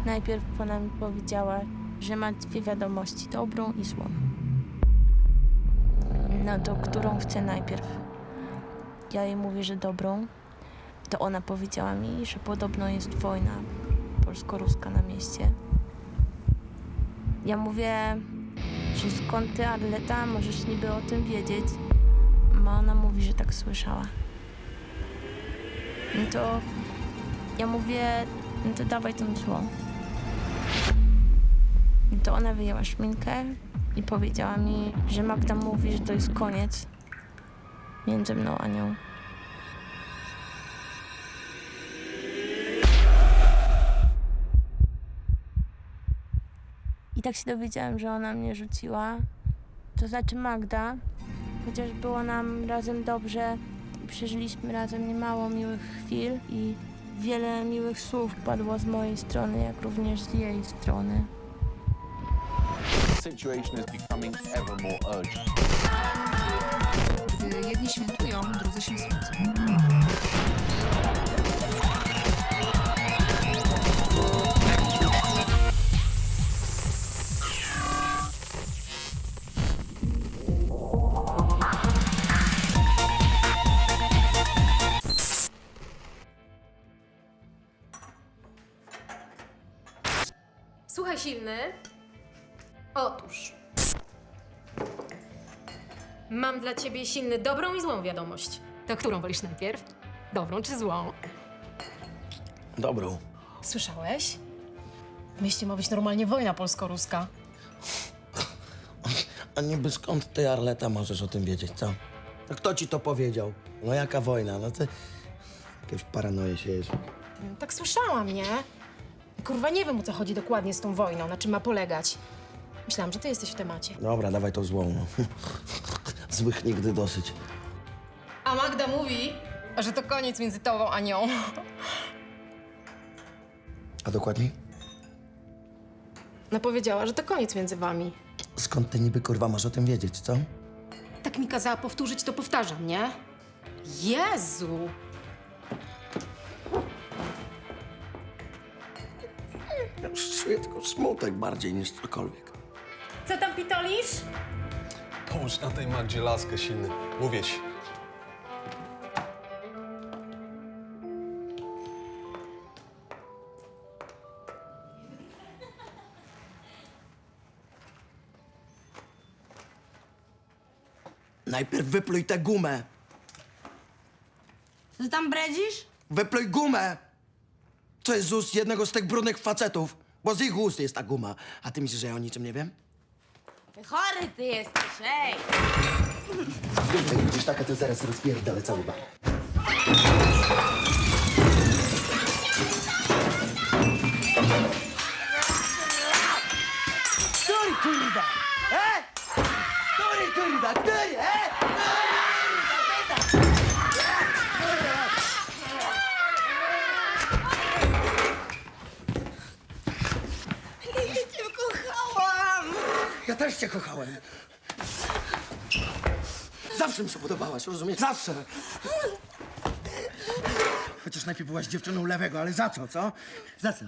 Najpierw ona mi powiedziała, że ma dwie wiadomości, dobrą i złą. No to którą chcę najpierw? Ja jej mówię, że dobrą. To ona powiedziała mi, że podobno jest wojna polsko-ruska na mieście. Ja mówię, że skąd ty, Arleta, możesz niby o tym wiedzieć? A ona mówi, że tak słyszała. No to ja mówię, no to dawaj tą złą. No to ona wyjęła szminkę i powiedziała mi, że Magda mówi, że to jest koniec między mną a nią. I tak się dowiedziałam, że ona mnie rzuciła. To znaczy Magda, chociaż było nam razem dobrze i przeżyliśmy razem niemało miłych chwil i wiele miłych słów padło z mojej strony, jak również z jej strony. The situation is becoming ever more urgent. Gdy jedni świętują, drudzy się smucą. Słuchaj, Silny. Otóż. Mam dla ciebie, Silny, dobrą i złą wiadomość. To którą wolisz najpierw? Dobrą czy złą? Dobrą. Słyszałeś? W mieście ma być normalnie wojna polsko-ruska. A niby skąd ty, Arleta, możesz o tym wiedzieć, co? No kto ci to powiedział? No jaka wojna? No ty... Jakieś paranoje siejesz. Tak słyszałam, nie? Kurwa, nie wiem, o co chodzi dokładnie z tą wojną, na czym ma polegać. Myślałam, że ty jesteś w temacie. Dobra, dawaj tą złą, no. Złych nigdy dosyć. A Magda mówi, że to koniec między tobą a nią. A dokładniej? No powiedziała, że to koniec między wami. Skąd ty niby, kurwa, masz o tym wiedzieć, co? Tak mi kazała powtórzyć, to powtarzam, nie? Jezu! Ja już czuję tylko smutek bardziej niż cokolwiek. Co tam pitolisz? Połóż na tej Magdzie laskę, Silny. Mówię ci. Najpierw wypluj tę gumę. Co tam bredzisz? Wypluj gumę! Co jest z ust jednego z tych brudnych facetów? Bo z ich ust jest ta guma. A ty myślisz, że ja o niczym nie wiem? Chory ty jesteś, ej! Jak będziesz taka, to zaraz rozpierdolę cały bar. Który kurwa? Który kurwa? Który? Cię kochałam! Ja też cię kochałem. Zawsze mi się podobałaś, rozumiesz? Zawsze. Chociaż najpierw byłaś dziewczyną lewego, ale za co? Za co?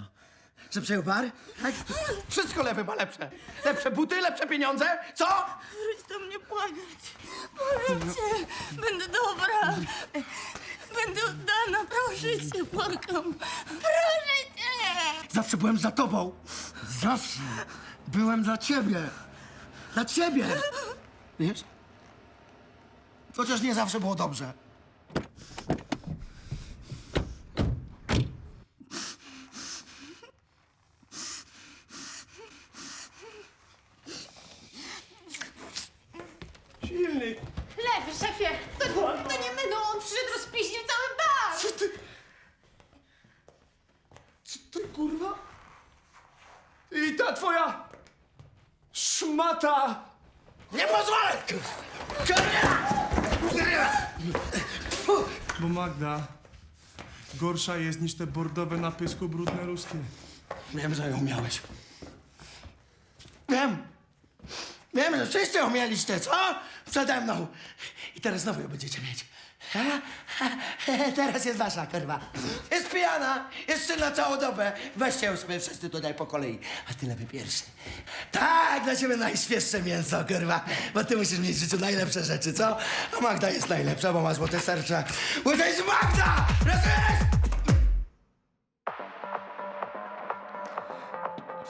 Że przejął bar? Tak? Wszystko lewy ma lepsze. Lepsze buty, lepsze pieniądze. Co? Wróć do mnie błagać. Błagam cię. Będę dobra. Będę oddana. Proszę cię, błagam. Proszę cię. Zawsze byłem za tobą. Zawsze. Byłem dla ciebie. Dla ciebie. Wiesz? Chociaż nie zawsze było dobrze. Silny! Lewy, szefie! To nie my, no on przyszedł, rozpiździł cały bar! Co ty? Co ty, kurwa? I ta twoja szmata! Nie pozwolę! Bo Magda gorsza jest niż te bordowe na pysku brudne ruskie. Wiem, że ją miałeś. Wiem! Wiem, że wszyscy ją mieliście, co? Przede mną. I teraz znowu ją będziecie mieć. Teraz jest wasza, kurwa. Jest pijana, jest czynna całą dobę. Weźcie ją sobie wszyscy tutaj po kolei. A ty lewy pierwszy. Tak, dla ciebie najświeższe mięso, kurwa. Bo ty musisz mieć w życiu najlepsze rzeczy, co? A Magda jest najlepsza, bo ma złote serce. Bo to jest Magda! Rozumiesz?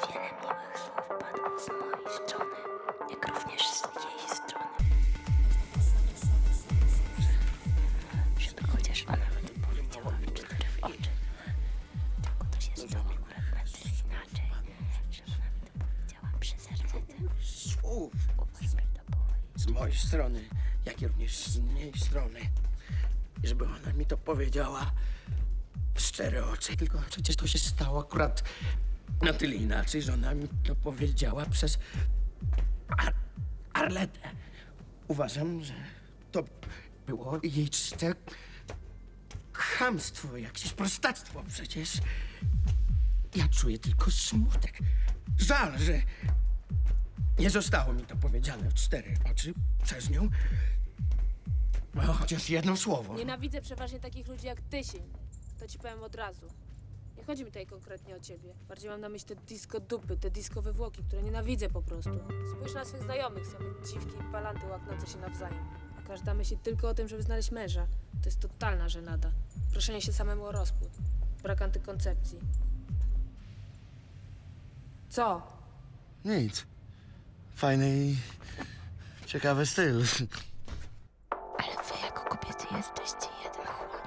Wiele miłych słów padło z mojej strony, jak również z jej strony. Żeby chociaż ona mi to powiedziała w 4 oczy. Tylko to się stało akurat na tyle inaczej, że ona mi to powiedziała przez RCT. Słów. Uważaj, to było Z mojej strony, jak i również z niej strony. I żeby ona mi to powiedziała w 4 oczy. Tylko przecież to się stało akurat na tyle inaczej, że ona mi to powiedziała przez Arletę. Uważam, że to było jej czyste chamstwo, jakieś prostactwo przecież. Ja czuję tylko smutek. Żal, że nie zostało mi to powiedziane w 4 oczy przez nią. No, chociaż jedno słowo. Nienawidzę przeważnie takich ludzi jak ty, Sin. To ci powiem od razu. Nie chodzi mi tutaj konkretnie o ciebie. Bardziej mam na myśli te disco dupy, te disco wywłoki, które nienawidzę po prostu. Spójrz na swych znajomych, same dziwki i palanty łaknące się nawzajem. A każda myśli tylko o tym, żeby znaleźć męża. To jest totalna żenada. Proszenie się samemu o rozpód. Brak antykoncepcji. Co? Nic. Fajny i ciekawy styl. Ale wy jako kobiety jesteście jeden chłam.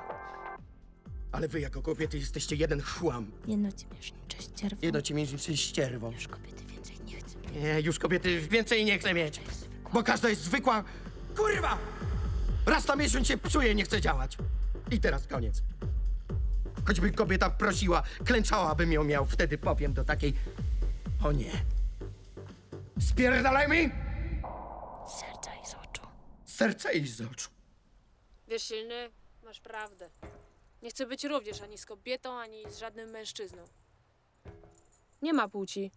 Ale wy jako kobiety jesteście jeden chłam. Jedno ciemiężnicze ścierwo. Jedno ciemiężnicze ścierwo. Już kobiety więcej nie chcą. Nie, już kobiety więcej nie chcę mieć. Bo każda jest zwykła... Kurwa! Raz na miesiąc się psuje, nie chce działać. I teraz koniec. Choćby kobieta prosiła, klęczałabym ją miał, wtedy powiem do takiej... O nie. Spierdalaj mi! Z serca i z oczu. Z serca i z oczu. Wiesz, Silny, masz prawdę. Nie chcę być również ani z kobietą, ani z żadnym mężczyzną. Nie ma płci.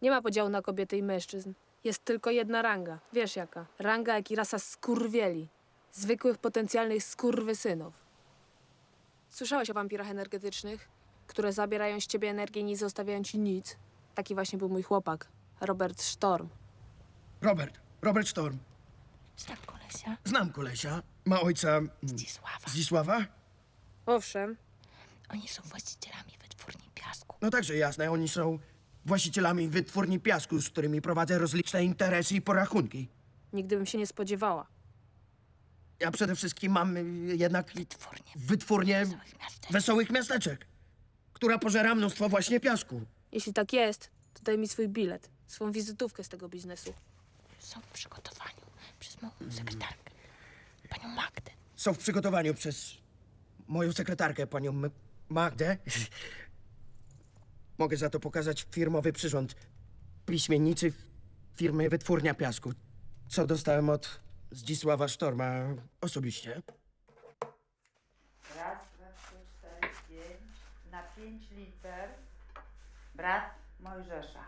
Nie ma podziału na kobiety i mężczyzn. Jest tylko jedna ranga. Wiesz jaka? Ranga, jak i rasa skurwieli. Zwykłych, potencjalnych skurwysynów. Słyszałeś o wampirach energetycznych, które zabierają z ciebie energię i nie zostawiają ci nic? Taki właśnie był mój chłopak, Robert Storm. Robert Storm. Znam kolesia. Znam kolesia. Ma ojca... Zdzisława. Zdzisława? Owszem, Oni są właścicielami wytwórni piasku. No także jasne, oni są właścicielami wytwórni piasku, z którymi prowadzę rozliczne interesy i porachunki. nigdy bym się nie spodziewała. Ja przede wszystkim mam jednak Wytwórnie wytwórnię w miastach. wesołych miasteczek, która pożera mnóstwo właśnie piasku. Jeśli tak jest, to daj mi swój bilet, swą wizytówkę z tego biznesu. Są w przygotowaniu przez moją sekretarkę, panią Magdę. Są w przygotowaniu przez moją sekretarkę, panią Magdę. Mogę za to pokazać firmowy przyrząd piśmienniczy firmy Wytwórnia Piasku, co dostałem od Zdzisława Sztorma osobiście. Raz, dwa, trzy, cztery, 5. Na 5 liter. Brat Mojżesza.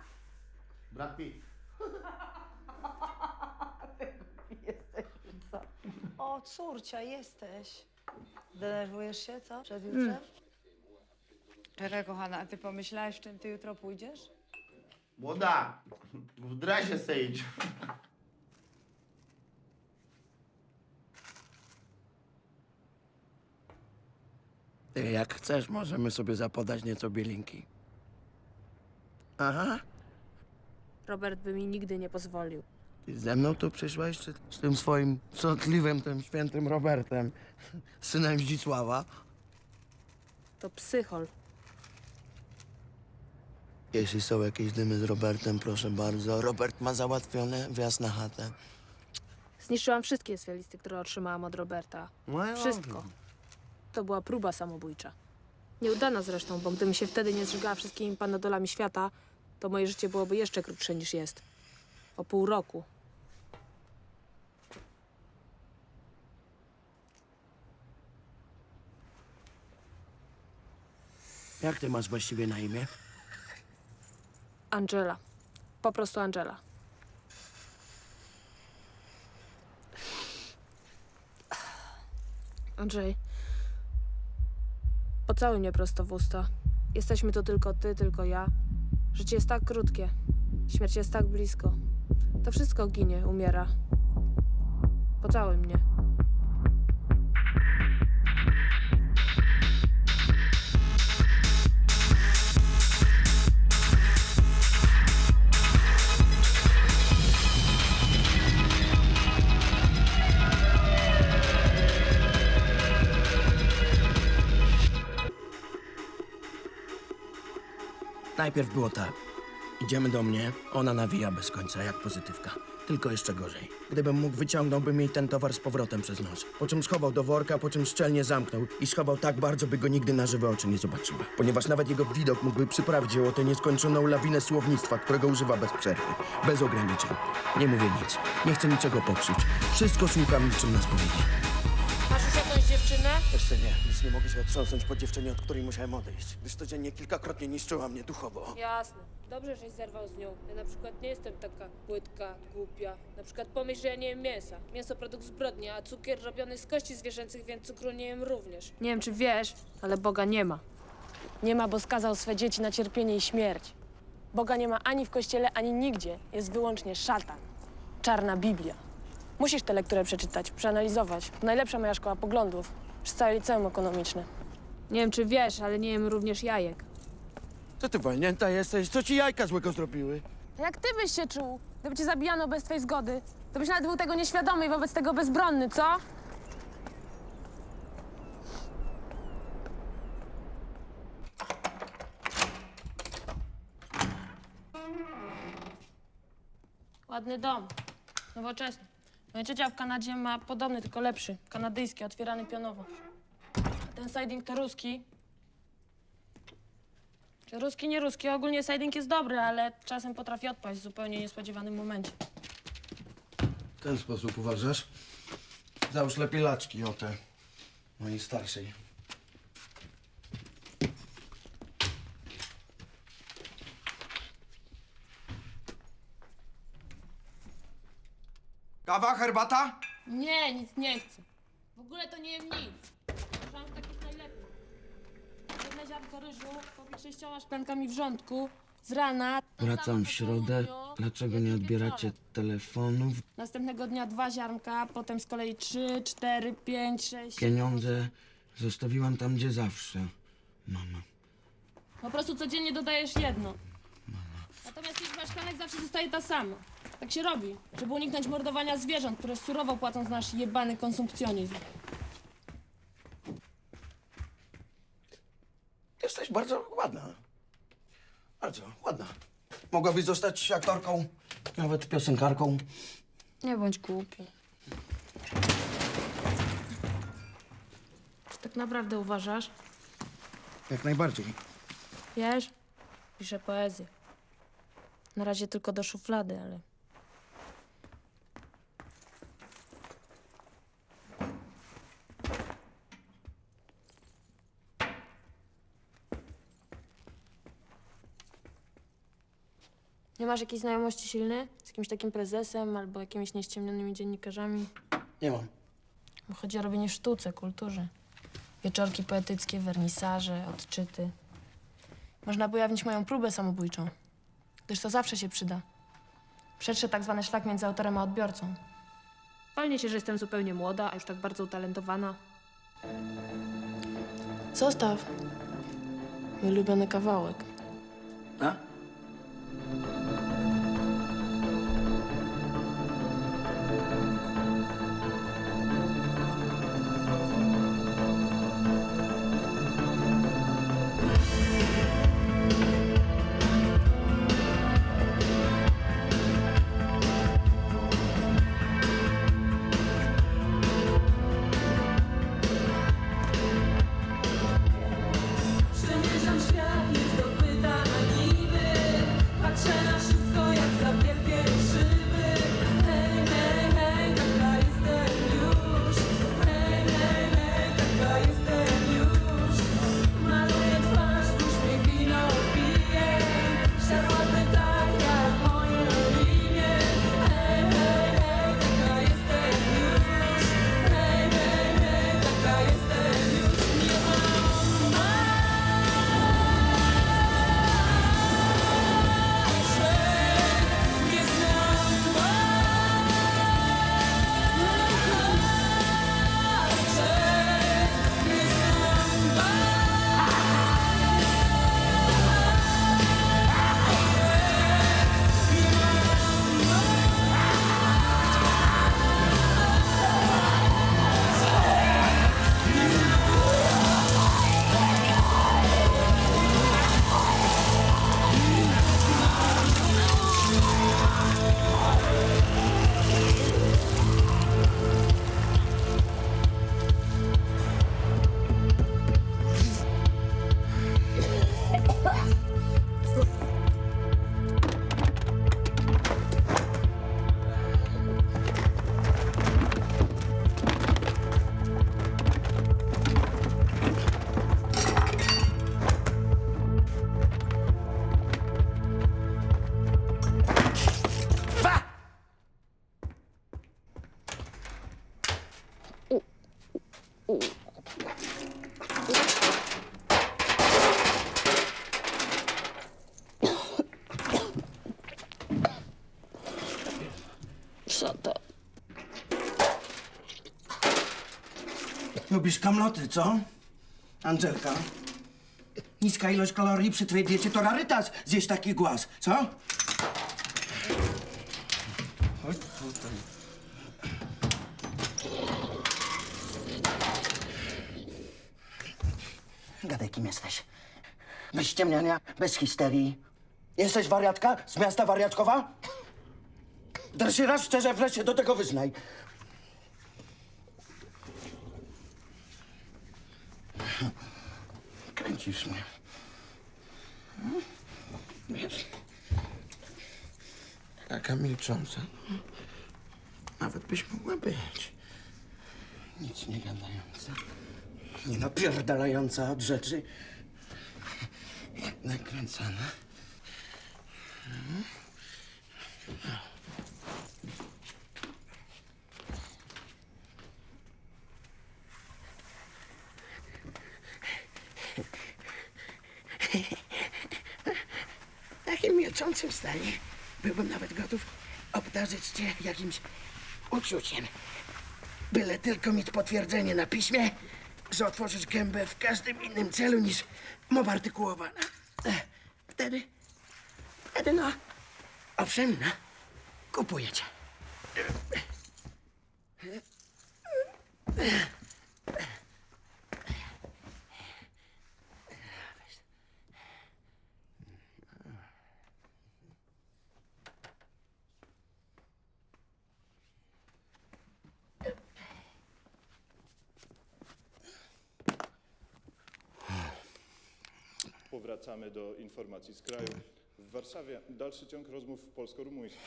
Brad Pitt. Jesteś co? O, córcia, jesteś. Denerwujesz się, co? Przed jutrem? Czekaj, kochana, a ty pomyślałaś, w czym ty jutro pójdziesz? Młoda, w dresie sejdź. Jak chcesz, możemy sobie zapodać nieco bielinki. Aha. Robert by mi nigdy nie pozwolił. Ty ze mną tu przyszłeś, czy z tym swoim cnotliwym, tym świętym Robertem, synem Zdzisława? To psychol. Jeśli są jakieś dymy z Robertem, proszę bardzo. Robert ma załatwiony wjazd na chatę. Zniszczyłam wszystkie swe listy, które otrzymałam od Roberta. No, Wszystko. To była próba samobójcza. Nieudana zresztą, bo gdybym się wtedy nie zżygała wszystkimi panadolami świata, to moje życie byłoby jeszcze krótsze niż jest. O pół roku. Jak ty masz właściwie na imię? Angela. Po prostu Angela. Andrzej, pocałuj mnie prosto w usta. Jesteśmy tu tylko ty, tylko ja. Życie jest tak krótkie. Śmierć jest tak blisko. To wszystko ginie, umiera. Pocałuj mnie. Najpierw było tak. Idziemy do mnie, ona nawija bez końca, jak pozytywka. Tylko jeszcze gorzej. Gdybym mógł, wyciągnąłbym jej ten towar z powrotem przez nos. Po czym schował do worka, po czym szczelnie zamknął. I schował tak bardzo, by go nigdy na żywe oczy nie zobaczyła. Ponieważ nawet jego widok mógłby przyprawić ją o tę nieskończoną lawinę słownictwa, którego używa bez przerwy. Bez ograniczeń. Nie mówię nic. Nie chcę niczego popsuć. Wszystko słucham, czym nas powiedzieć. Masz już jakąś dziewczynę? Jeszcze nie. Nic nie mogę się otrząsnąć po dziewczynie, od której musiałem odejść. Gdyż codziennie kilkakrotnie niszczyła mnie duchowo. Jasne. Dobrze, żeś zerwał z nią. Ja na przykład nie jestem taka płytka, głupia. Na przykład pomyśl, że ja nie jem mięsa. Mięso produkt zbrodni, a cukier robiony z kości zwierzęcych, więc cukru nie jem również. Nie wiem, czy wiesz, ale Boga nie ma. Nie ma, bo skazał swe dzieci na cierpienie i śmierć. Boga nie ma ani w kościele, ani nigdzie. Jest wyłącznie szatan. Czarna Biblia. Musisz tę lekturę przeczytać, przeanalizować. To najlepsza moja szkoła poglądów. Przez całe liceum ekonomiczne. Nie wiem, czy wiesz, ale nie jem również jajek. Co ty walnięta jesteś? Co ci jajka złego zrobiły? A jak ty byś się czuł, gdyby cię zabijano bez twojej zgody? To byś nawet był tego nieświadomy i wobec tego bezbronny, co? Ładny dom. Nowoczesny. Moja ciocia w Kanadzie ma podobny, tylko lepszy. Kanadyjski, otwierany pionowo. A ten siding to ruski. Czy ruski, nie ruski. Ogólnie siding jest dobry, ale czasem potrafi odpaść w zupełnie niespodziewanym momencie. W ten sposób uważasz? Załóż lepiej laczki o te mojej starszej. Kawa, herbata? Nie, nic nie chcę. W ogóle to nie jem nic. Uważam, że tak jest najlepiej. Jedno ziarnko ryżu, popić 6 szklankami wrzątku, z rana. Wracam w środę. Dlaczego nie odbieracie telefonów? Następnego dnia 2 ziarnka, potem z kolei 3, 4, 5, 6. Pieniądze zostawiłam tam, gdzie zawsze. Mama. Po prostu codziennie dodajesz jedno. Natomiast liczba szklanek zawsze zostaje ta sama. Tak się robi, żeby uniknąć mordowania zwierząt, które surowo płacą za nasz jebany konsumpcjonizm. Jesteś bardzo ładna. Bardzo ładna. Mogłabyś zostać aktorką, nawet piosenkarką. Nie bądź głupi. Czy tak naprawdę uważasz? Jak najbardziej. Wiesz, piszę poezję. Na razie tylko do szuflady, ale... Nie masz jakiejś znajomości silnej? Z jakimś takim prezesem albo jakimiś nieściemnionymi dziennikarzami? Nie mam. Bo chodzi o robienie sztuce, kulturze. Wieczorki poetyckie, wernisaże, odczyty. Można by ujawnić moją próbę samobójczą. Gdyż to zawsze się przyda. Przetrze tak zwany szlak między autorem a odbiorcą. Palnie się, że jestem zupełnie młoda, a już tak bardzo utalentowana. Zostaw. Mój ulubiony kawałek. A? Przemierzam świat, nie zdobyta na niby. Co to? Lubisz kamloty, co? Angelka? Niska ilość kalorii przy twojej diecie to rarytas zjeść taki głaz, co? Chodź tutaj. Gadaj, kim jesteś. Bez ściemniania, bez histerii. Jesteś wariatka? Z miasta Wariatkowa? Teraz raz szczerze wreszcie do tego wyznaj. Kręcisz mnie. Wiesz, taka milcząca. Nawet byś mogła być. Nic nie gadająca. Nie napierdalająca od rzeczy. Jak nakręcana. W takim milczącym stanie byłbym nawet gotów obdarzyć cię jakimś uczuciem. Byle tylko mieć potwierdzenie na piśmie, że otworzysz gębę w każdym innym celu niż mowa artykułowana. Wtedy no, owszem, no, kupuję cię. Powracamy do informacji z kraju. W Warszawie dalszy ciąg rozmów polsko-rumuńskich.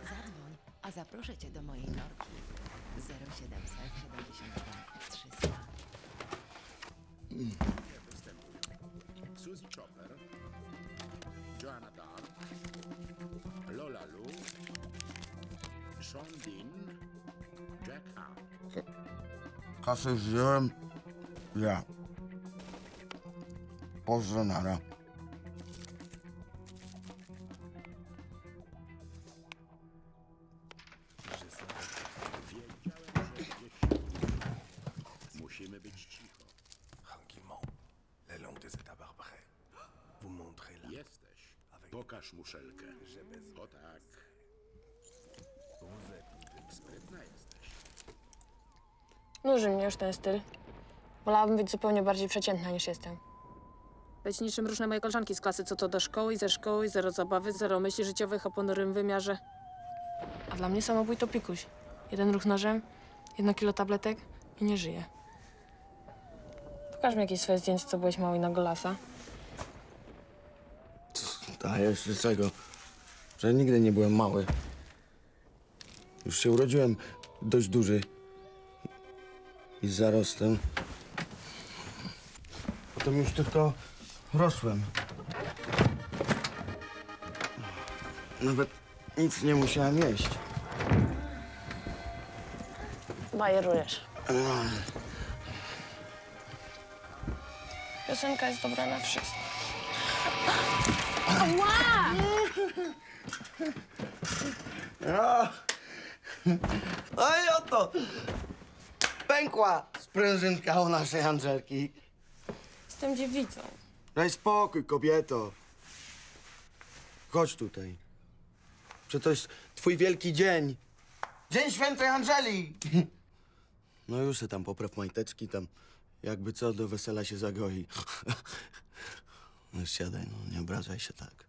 Zadzwoń, a zaproszę cię do mojej norki. 0772 300. Suzy Chopper, Joanna Dark, Lola Lu, Sean Dean, Jack Hart. Kasę wziąłem. Ja. Pozdro, nara. Musimy być cicho. Jesteś. Pokaż muszelkę. O tak. Sprytna jesteś. Nuży mnie już ten styl. Wolałabym być zupełnie bardziej przeciętna niż jestem. Być niczym różne moje koleżanki z klasy, co to do szkoły i ze szkoły, zero zabawy, zero myśli życiowych o ponurym wymiarze. A dla mnie samobój to pikuś. Jeden ruch nożem, 1 kilo tabletek i nie żyję. Pokaż mi jakieś swoje zdjęcie, co byłeś mały na golasa. A jeszcze czego? Że nigdy nie byłem mały. Już się urodziłem dość duży. I z zarostem. Potem już tylko rosłem. Nawet nic nie musiałem jeść. Bajerujesz. Piosenka jest dobra na wszystko. No i oto! Pękła sprężynka u naszej Angelki. Jestem dziewicą. Daj spokój, kobieto. Chodź tutaj. Że to jest twój wielki dzień. Dzień Świętej Angeli. No już se tam popraw majteczki, tam jakby co do wesela się zagoi. No siadaj, no nie obrażaj się tak.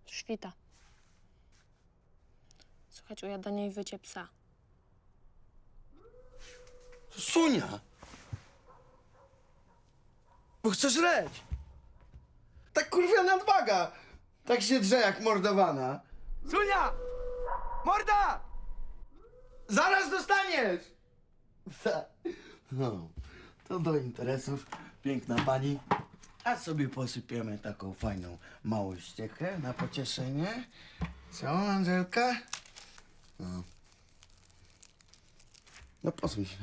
Świta. Słychać ujadanie i wycie psa. Sunia! Bo chcesz żreć. Tak kurwa nadwaga. Tak się drze jak mordowana. Sunia! Morda! Zaraz dostaniesz! No, to do interesów, piękna pani. A sobie posypiemy taką fajną małą ściekę na pocieszenie. Co, Angelka? No. No posuń się.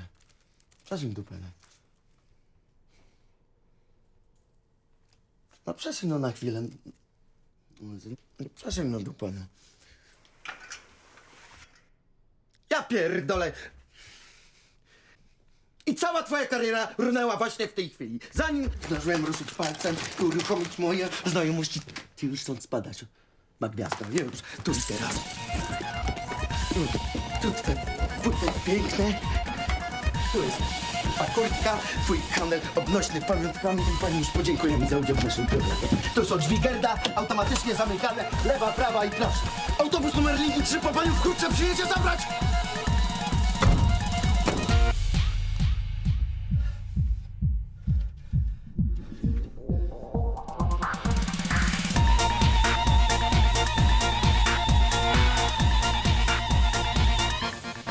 Przesuń dupę. No przesuń no na chwilę. Przesuń no dupę. No. Ja pierdolę. I cała twoja kariera runęła właśnie w tej chwili. Zanim zdążyłem ruszyć palcem i uruchomić moje znajomości, ty już stąd spadasz. Ma gwiazdę, już, tu i teraz. Tu te buty piękne. Tu jest ta kurtka, twój handel obnośny pamiątkami i pani już podziękuję mi za udział w naszym programie. Tu są drzwi Gerda, automatycznie zamykane, lewa, prawa i proszę. Autobus numer linii 3 po panią wkrótce przyjedzie zabrać.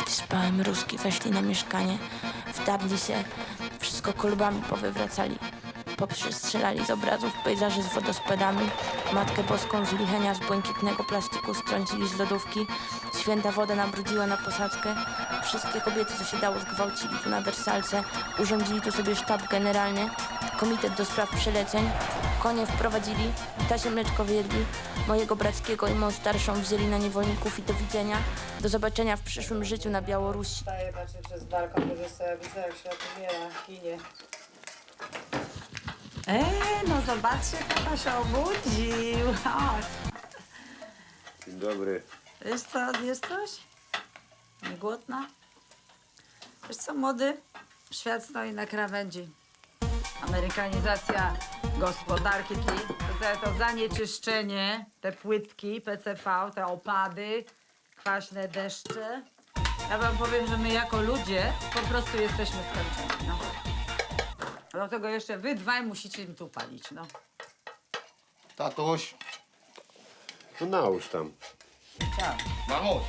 Spałem ruski, weszli na mieszkanie, wdarli się, wszystko kolbami powywracali. Poprzestrzelali z obrazów pejzaży z wodospadami, Matkę Boską z lichenia z błękitnego plastiku strącili z lodówki, święta woda nabrudziła na posadzkę, wszystkie kobiety, co się dało, zgwałcili tu na wersalce, urządzili tu sobie sztab generalny, komitet do spraw przeleceń, konie wprowadzili, ptasie mleczko wyjedli, mojego brackiego i moją starszą wzięli na niewolników i do widzenia, do zobaczenia w przyszłym życiu na Białorusi. Staję, patrzę przez balkon, bo sobie widzę, jak świat umiera, ginie. No zobaczcie, kto się obudził. Chodź. Dzień dobry. Wiesz co, zjesz coś? Nie głodna? Wiesz co, młody? Świat stoi na krawędzi. Amerykanizacja gospodarki, to zanieczyszczenie, te płytki, PCV, te opady, kwaśne deszcze. Ja wam powiem, że my jako ludzie po prostu jesteśmy skończeni, no. Do tego jeszcze wy dwaj musicie im tu palić, no. Tatuś. No nałóż tam. Ciao. Mamuś,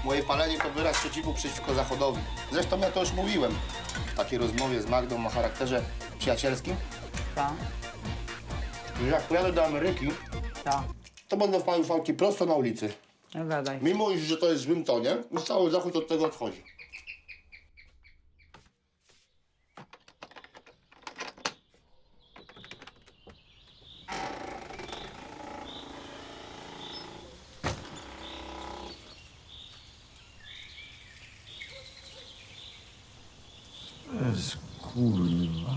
moje palenie to wyraz sprzeciwu przeciwko Zachodowi. Zresztą ja to już mówiłem. W takiej rozmowie z Magdą o charakterze przyjacielskim. Co? Że jak pojadę do Ameryki, Co? to będę wpalił fałki prosto na ulicy. Nie gadaj. Mimo iż, że to jest w złym tonie, i cały Zachód od tego odchodzi. Jest kurwa.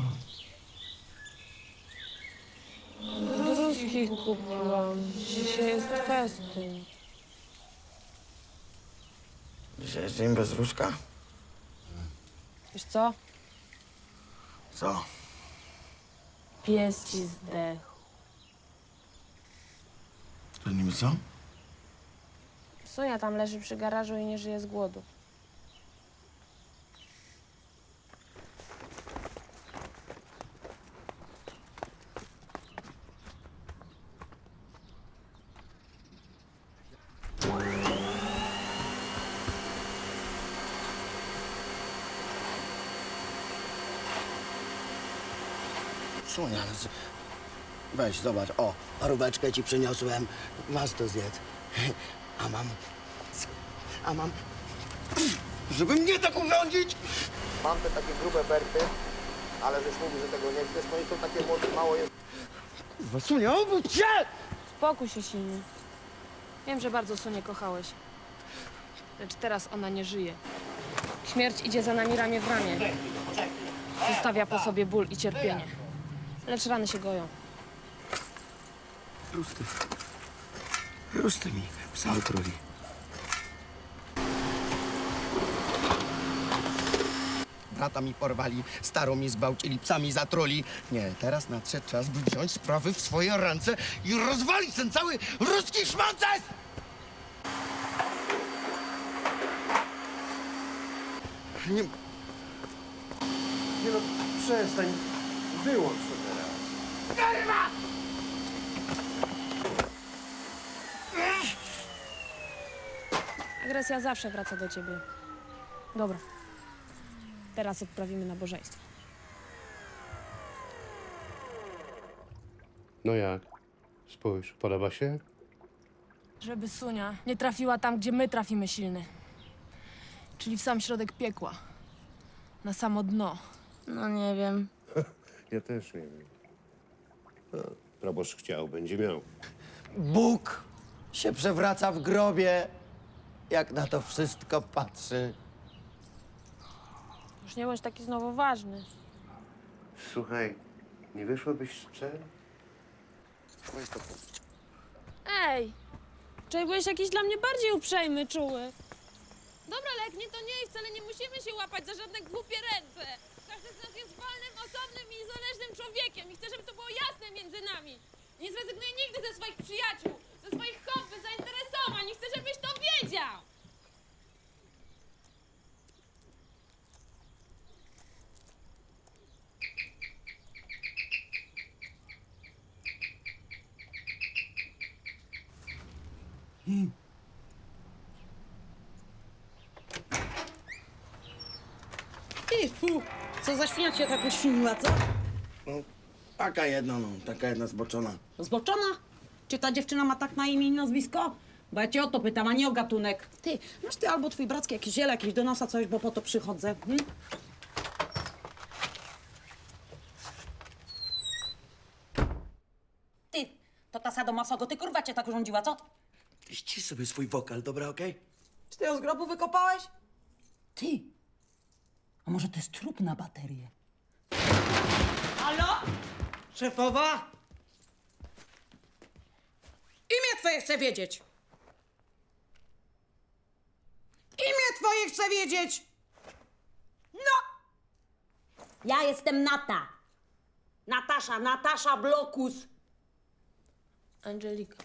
Ruskich kupiłam. Dzisiaj jest festyn. Dzisiaj jest dzień bez ruszka? Wiesz co? Co? Pies ci zdechł. To niby co? Sonia tam leży przy garażu i nie żyje z głodu. Sunia, weź, zobacz, o, paróweczkę ci przyniosłem, masz to zjedz. A mam, żeby mnie tak urządzić? Mam te takie grube berty, ale żeś mówi, że tego nie chcesz, no i są takie mało jest. Kurwa, Sunia, obudź się! Spokój się, silny. Wiem, że bardzo Sonię kochałeś. Lecz teraz ona nie żyje. Śmierć idzie za nami ramię w ramię. Zostawia po sobie ból i cierpienie. Lecz rany się goją. Rusty mi psa utruli. Brata mi porwali, starą mi zgwałcili, psami zatruli. Nie, teraz nadszedł czas, by wziąć sprawy w swoje ręce i rozwalić ten cały ruski szmances! Nie no, przestań. Wyłącz to teraz. Agresja zawsze wraca do ciebie. Dobra. Teraz odprawimy nabożeństwo. No jak? Spójrz, podoba się? Żeby Sunia nie trafiła tam, gdzie my trafimy silny. Czyli w sam środek piekła. Na samo dno. No nie wiem. Ja też nie wiem. No, proboszcz chciał, będzie miał. Bóg się przewraca w grobie, jak na to wszystko patrzy. Już nie bądź taki znowu ważny. Słuchaj, nie wyszłabyś z psem? Ej! Wczoraj byłeś jakiś dla mnie bardziej uprzejmy, czuły. Dobra, ale jak nie, to nie i wcale nie musimy się łapać za żadne głupie ręce. Każdy z nas jest wolnym, osobnym i niezależnym człowiekiem i chcę, żeby to było jasne między nami. Nie zrezygnuję nigdy ze swoich przyjaciół, ze swoich hobby, zainteresowań i chcę, żebyś to wiedział. Ty, fu, co za świnia cię tak uświniła, co? No, taka jedna zboczona. Zboczona? Czy ta dziewczyna ma tak na imię i nazwisko? Bo ja cię o to pytam, a nie o gatunek. Ty, masz ty albo twój bracki jakieś ziele, jakieś do nosa coś, bo po to przychodzę. Ty, to ta sadomasogo, ty kurwa cię tak urządziła, co? Ścisz sobie swój wokal, dobra, okej? Czy ty ją z grobu wykopałeś? Ty, a może to jest trup na baterię? Halo? Szefowa? Imię twoje chcę wiedzieć. Imię twoje chcę wiedzieć. No! Ja jestem Nata. Natasza Blokus. Angelika.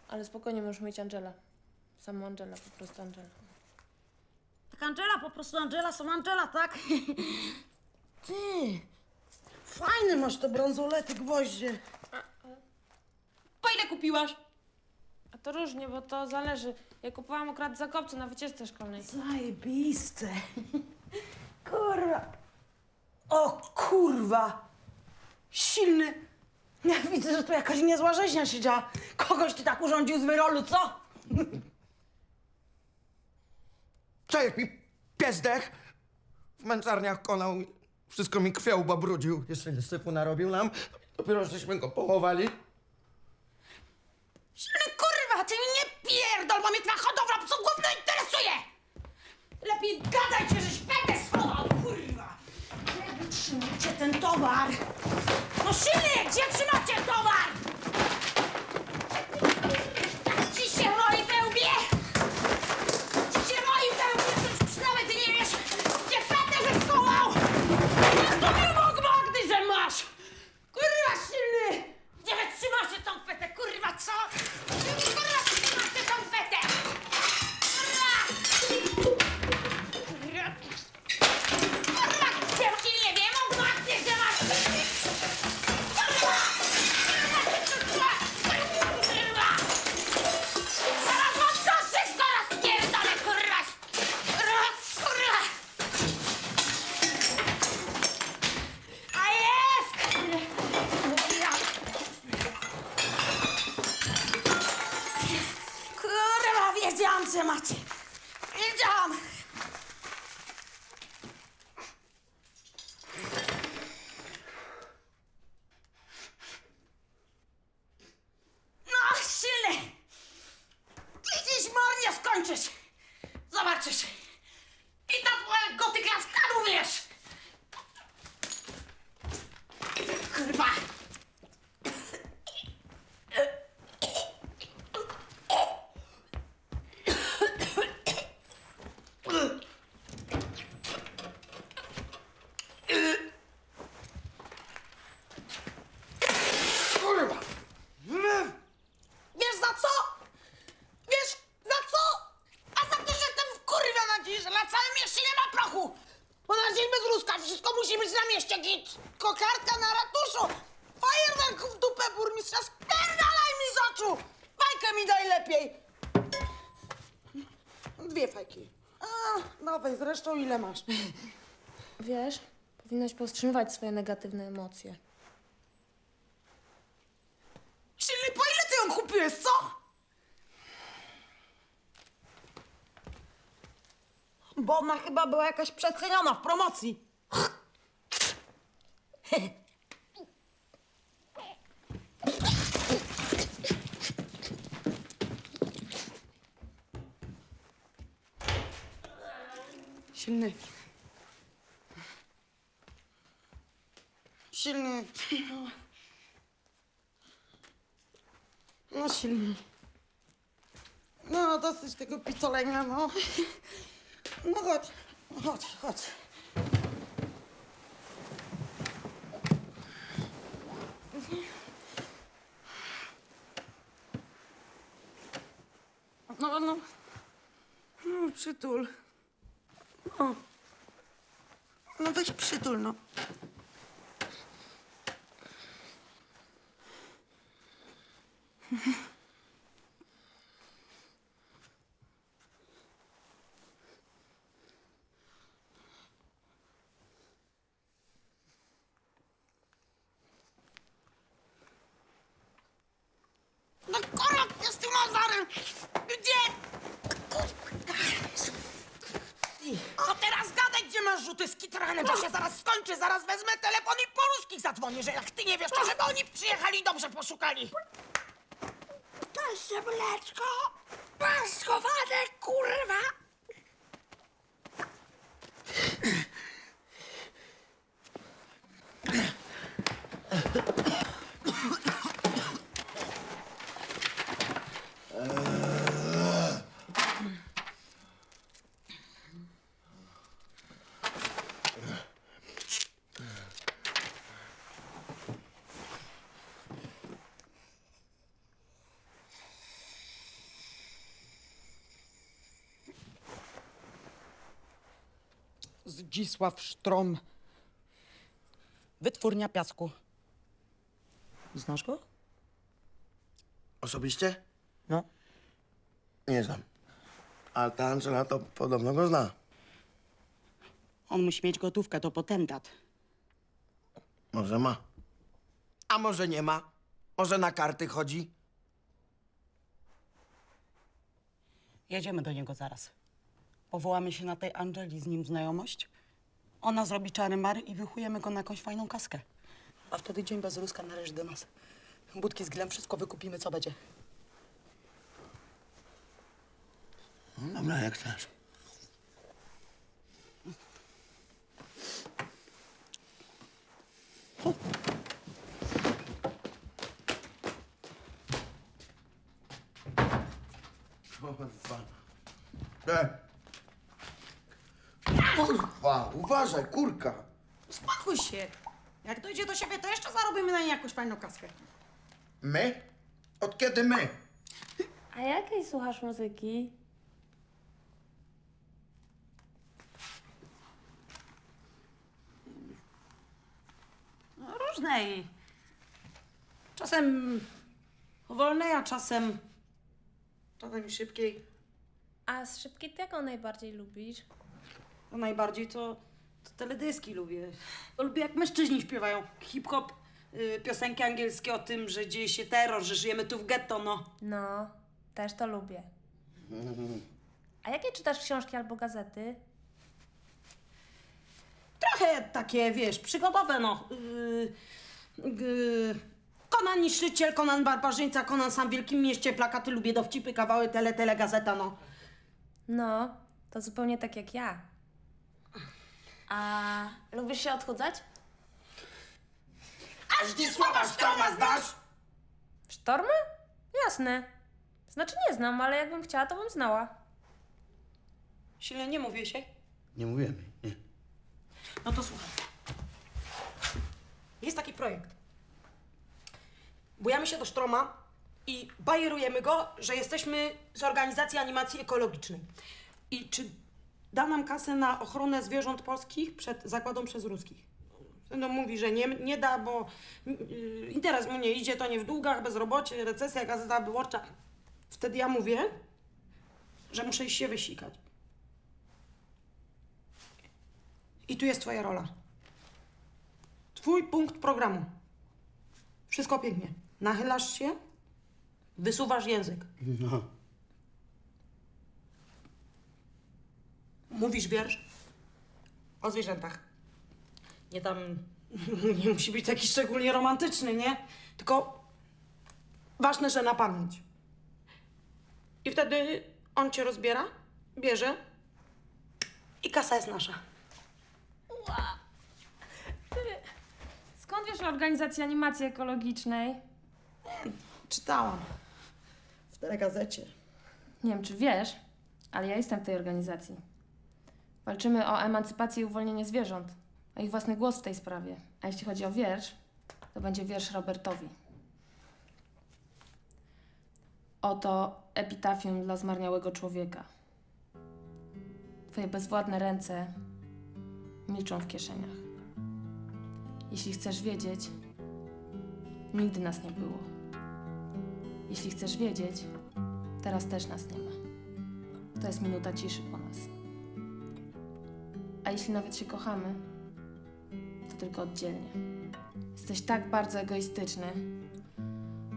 Ale spokojnie, możesz mieć Angela. Samą Angela, po prostu Angela. Tak Angela, po prostu Angela, są Angela, tak? Ty, fajny masz te bransolety, gwoździe. Po ile kupiłaś? A to różnie, bo to zależy. Ja kupowałam akurat w Zakopcu na wycieczce szkolnej. Zajebiste. Kurwa. O kurwa. Silny. Ja widzę, że tu jakaś niezła rzeźnia się działa. Kogoś ty tak urządził z wyrolu, co? Co, jak mi pies dech? W męczarniach konał, wszystko mi krwią babrudził. Jeszcze sypu narobił nam, dopiero żeśmy go pochowali. Silny kurwa, ty mi nie pierdol, bo mnie twoja hodowla psów gówno interesuje! Lepiej gadajcie, żeś będę schował, kurwa! Gdzie wy trzymacie ten towar? No silny, gdzie trzymacie towar? Ci się roi we łbie! Ci się roi we łbie, coś przynajmniej ty nie wiesz, gdzie fetę żeś schował! Jak to mi Bóg Magdy, że masz! Kurwa silny! Gdzie wy trzymacie tą fetę, kurwa, co? Kurwa, trzymacie tą fetę! Kurwa! Kurwa, gdzie ci nie wiem, Bóg Magdy, że masz! Kurwa! Kurwa! Kurwa! Zaraz wam to wszystko rozpierdolę, kurwa! Kurwa! A jest! Kurwa, wiedziałam, że macie. Wiedziałam. No, silny. Ty dziś mornie skończysz. Zobaczysz. I ta twoja gotyka z kanu, wiesz. Kurwa. Kurwa! Wiesz za co? Wiesz za co? A za to, że jestem wkurwiona dziś, że na całym mieście nie ma prochu! Bo na dzień bez ruska wszystko musi być na mieście, git! Kokardka na ratuszu! Fajerwerk w dupę burmistrza! Spierdalaj mi z oczu! Bajkę mi daj lepiej! 2 fajki. A, dawaj, zresztą ile masz? Wiesz, powinnaś powstrzymywać swoje negatywne emocje. Silny, po ile ty ją kupiłeś, co? Bo ona chyba była jakaś przeceniona w promocji. Silny. Silny. No silny. No dosyć tego picolenia, no. No chodź, chodź, chodź. No, no. No, przytul. No. No weź przytul, no. No kurwa, z tym Mazarem! Gdzie? No teraz gadaj, gdzie masz rzuty z kitrany, bo się zaraz skończy. Zaraz wezmę telefon i po ruskich zadzwonię, że jak ty nie wiesz, to żeby oni przyjechali i dobrze poszukali. Nasze mleczko! Masz schowane, kurwa! Zdzisław Sztrom. Wytwórnia piasku. Znasz go? Osobiście? No. Nie znam. A ta Angela to podobno go zna. On musi mieć gotówkę, to potentat. Może ma. A może nie ma? Może na karty chodzi? Jedziemy do niego zaraz. Powołamy się na tej Angeli, z nim znajomość. Ona zrobi czary mary i wychujemy go na jakąś fajną kaskę. A wtedy dzień bez Ruska należy do nas. Budki z glem, wszystko wykupimy, co będzie. No dobra, jak chcesz. Kurwa. Kurwa, uważaj, kurka. Uspokój się. Jak dojdzie do siebie, to jeszcze zarobimy na niej jakąś fajną kaskę. My? Od kiedy my? A jakiej słuchasz muzyki? No, różnej. Czasem wolnej, a czasem szybkiej. A z szybkiej tego najbardziej lubisz? No najbardziej to teledyski lubię. Lubię jak mężczyźni śpiewają hip-hop, piosenki angielskie o tym, że dzieje się terror, że żyjemy tu w getto, no. No, też to lubię. A jakie czytasz książki albo gazety? Trochę takie, wiesz, przygodowe, no. Konan Niszczyciel, Konan Barbarzyńca, Konan Sam w Wielkim Mieście, plakaty, lubię dowcipy, kawały, tele, gazeta, no. No, to zupełnie tak jak ja. A lubisz się odchudzać? A Zdzisława Sztroma znasz? Sztormy? Jasne. Znaczy nie znam, ale jakbym chciała, to bym znała. Silnie nie mówię się? Nie mówimy, nie. No to słuchaj. Jest taki projekt. Bujamy się do Sztroma i bajerujemy go, że jesteśmy z organizacji animacji ekologicznej. I czy da nam kasę na ochronę zwierząt polskich przed zagładą przez ruskich? No mówi, że nie da, bo interes mu nie idzie, to nie w długach, bezrobocie, recesja, gazeta wyborcza. Wtedy ja mówię, że muszę iść się wysikać. I tu jest twoja rola. Twój punkt programu. Wszystko pięknie. Nachylasz się, wysuwasz język. No. Mówisz wiersz o zwierzętach. Nie tam, nie musi być taki szczególnie romantyczny, nie? Tylko ważne, że na pamięć. I wtedy on cię rozbiera, bierze i kasa jest nasza. Skąd wiesz o organizacji animacji ekologicznej? Czytałam w telegazecie. Nie wiem, czy wiesz, ale ja jestem w tej organizacji. Walczymy o emancypację i uwolnienie zwierząt, o ich własny głos w tej sprawie. A jeśli chodzi o wiersz, to będzie wiersz Robertowi. Oto epitafium dla zmarniałego człowieka. Twoje bezwładne ręce milczą w kieszeniach. Jeśli chcesz wiedzieć, nigdy nas nie było. Jeśli chcesz wiedzieć, teraz też nas nie ma. To jest minuta ciszy po nas. A jeśli nawet się kochamy, to tylko oddzielnie. Jesteś tak bardzo egoistyczny,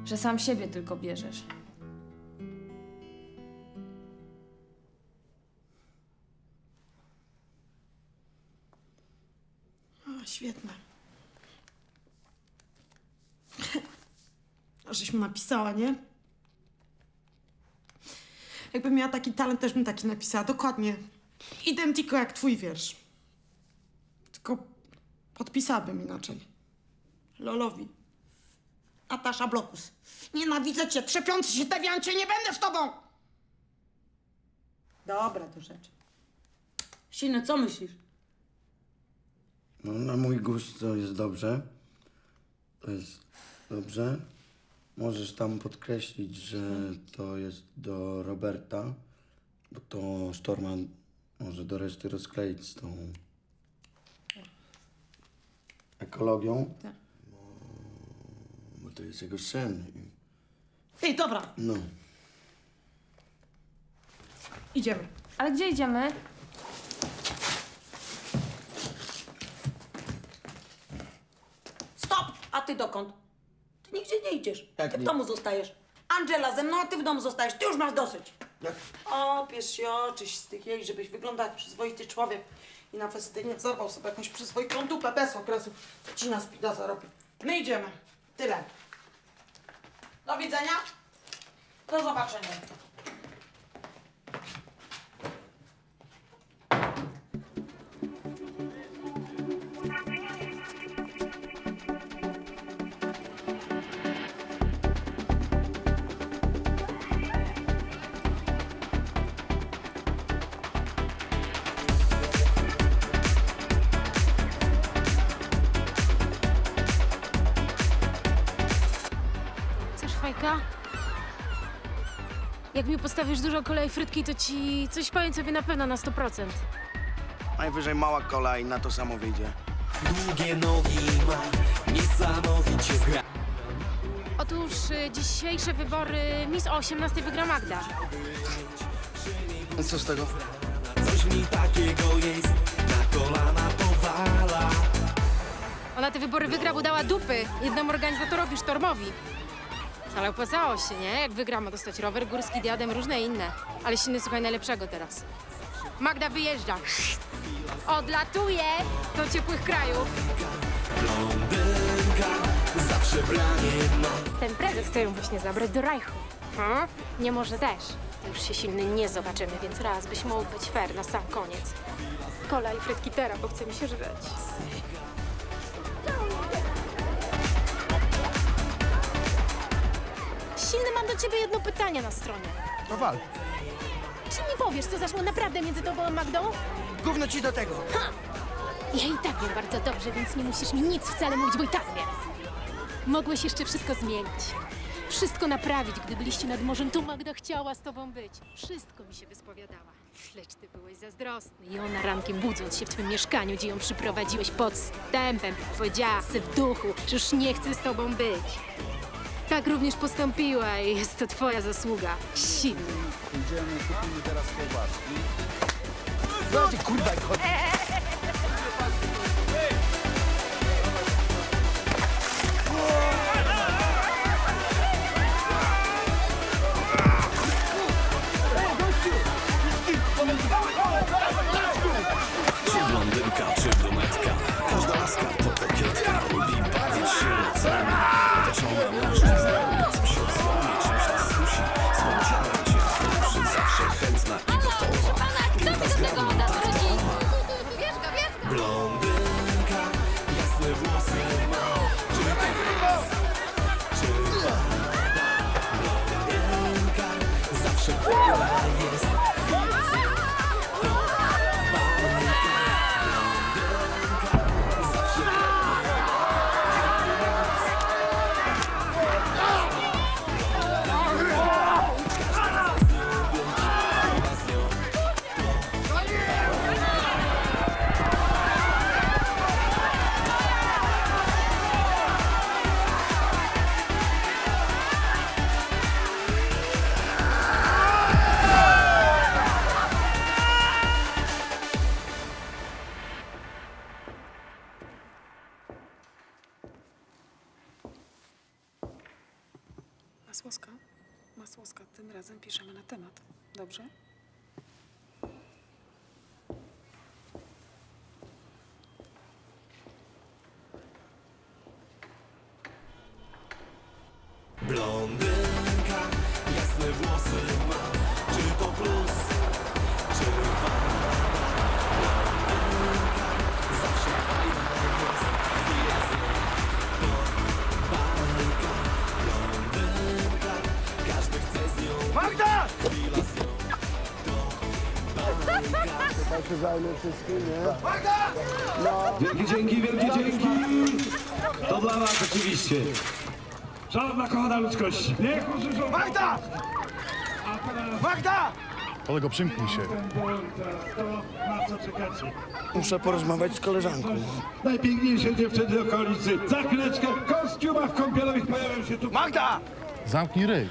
że sam siebie tylko bierzesz. O, świetne. Żeśmy napisała, nie? Jakbym miała taki talent, też bym taki napisała. Dokładnie. Identyko jak twój wiersz. Tylko podpisałabym inaczej. Lolowi. Natasza Blokus. Nienawidzę cię, trzepiący się dewiancie, nie będę z tobą! Dobra, do rzeczy. Silny, co myślisz? No, na mój gust to jest dobrze. To jest dobrze. Możesz tam podkreślić, że to jest do Roberta, bo to Storman może do reszty rozkleić z tą ekologią. Tak. Bo to jest jego sen. Ej, dobra, No. idziemy. Ale gdzie idziemy? Stop! A ty dokąd? Ty nigdzie nie idziesz. Jak Ty w nie? domu zostajesz. Angela ze mną, a ty w domu zostajesz. Ty już masz dosyć. Jak? Opiesz się, oczyś z tych jej, żebyś wyglądał jak przyzwoity człowiek i na festynie zorwał sobie jakąś przyzwoitą dupę bez okresu, co ci na spida zarobi. My idziemy. Tyle. Do widzenia. Do zobaczenia. Chcesz fajka? Jak mi postawisz dużo kolei frytki, to ci coś powiem sobie na pewno na 100%. Najwyżej mała kolej, na to samo wyjdzie. Długie nogi ma, niesamowicie zgra. Otóż dzisiejsze wybory Miss o 18 wygra Magda. No co z tego? Coś w niej takiego jest, na kolana powala. Ona te wybory wygra, bo dała dupy jednemu organizatorowi, Sztormowi. Ale opłacało się, nie? Jak wygra, ma dostać rower górski, diadem, różne inne. Ale silny, słuchaj, najlepszego teraz. Magda wyjeżdża. Odlatuje do ciepłych krajów. Blondynka, zawsze branie ma. Ten prezes chce ją właśnie zabrać do Reichu. Hmm? Nie może też. Już się silny nie zobaczymy, więc raz byś mógł być fair na sam koniec. Kola i frytki teraz, bo chce mi się żreć. Silny, mam do ciebie jedno pytanie na stronie. No wal. Czy nie powiesz, co zaszło naprawdę między tobą a Magdą? Gówno ci do tego. Ha! Ja i tak wiem bardzo dobrze, więc nie musisz mi nic wcale mówić, bo i tak wiem. Mogłeś jeszcze wszystko zmienić. Wszystko naprawić, gdy byliście nad morzem, to Magda chciała z tobą być. Wszystko mi się wyspowiadała. Lecz ty byłeś zazdrosny i ona rankiem budząc się w twym mieszkaniu, gdzie ją przyprowadziłeś podstępem, powiedziała sobie w duchu, że już nie chce z tobą być. Tak również postąpiła i jest to twoja zasługa. Silny. Idziemy, kupimy teraz kiełbaski. Zobaczcie, kurwa, jak chodzi. Czy blondynka, czy brunetka, każda laska to kokietka. Lubi bawić się nocami, otoczona mężczyznami. Coś się złamie, czymś nas skusi, swą ciałem cię poruszy. Zawsze chętna i gotowa. Piękna zgrabna, taktowna. Blondynka, jasne włosy ma. Czy to jest, czy pada? Blondynka, zawsze fajna jest. Masłowska, tym razem piszemy na temat. Dobrze? Blondynka, jasne włosy ma. Czy to plus, czy wada? Blondynka, zawsze fajna jest. Chwila z nią to bajka. Blondynka, każdy chce z nią. Magda! Chwila z nią to bajka. Chyba się zajmę wszystkim, nie? Magda! Wielkie dzięki, wielkie dzięki! To dla was oczywiście. Szanowna kochana ludzkość, niech usłyszą... Magda! Magda! Kolego, przymknij się. Na co czekacie? Muszę porozmawiać z koleżanką. Najpiękniejsze dziewczyny okolicy. Za chwileczkę w kostiumach kąpielowych pojawią się tu... Magda! Zamknij ryj.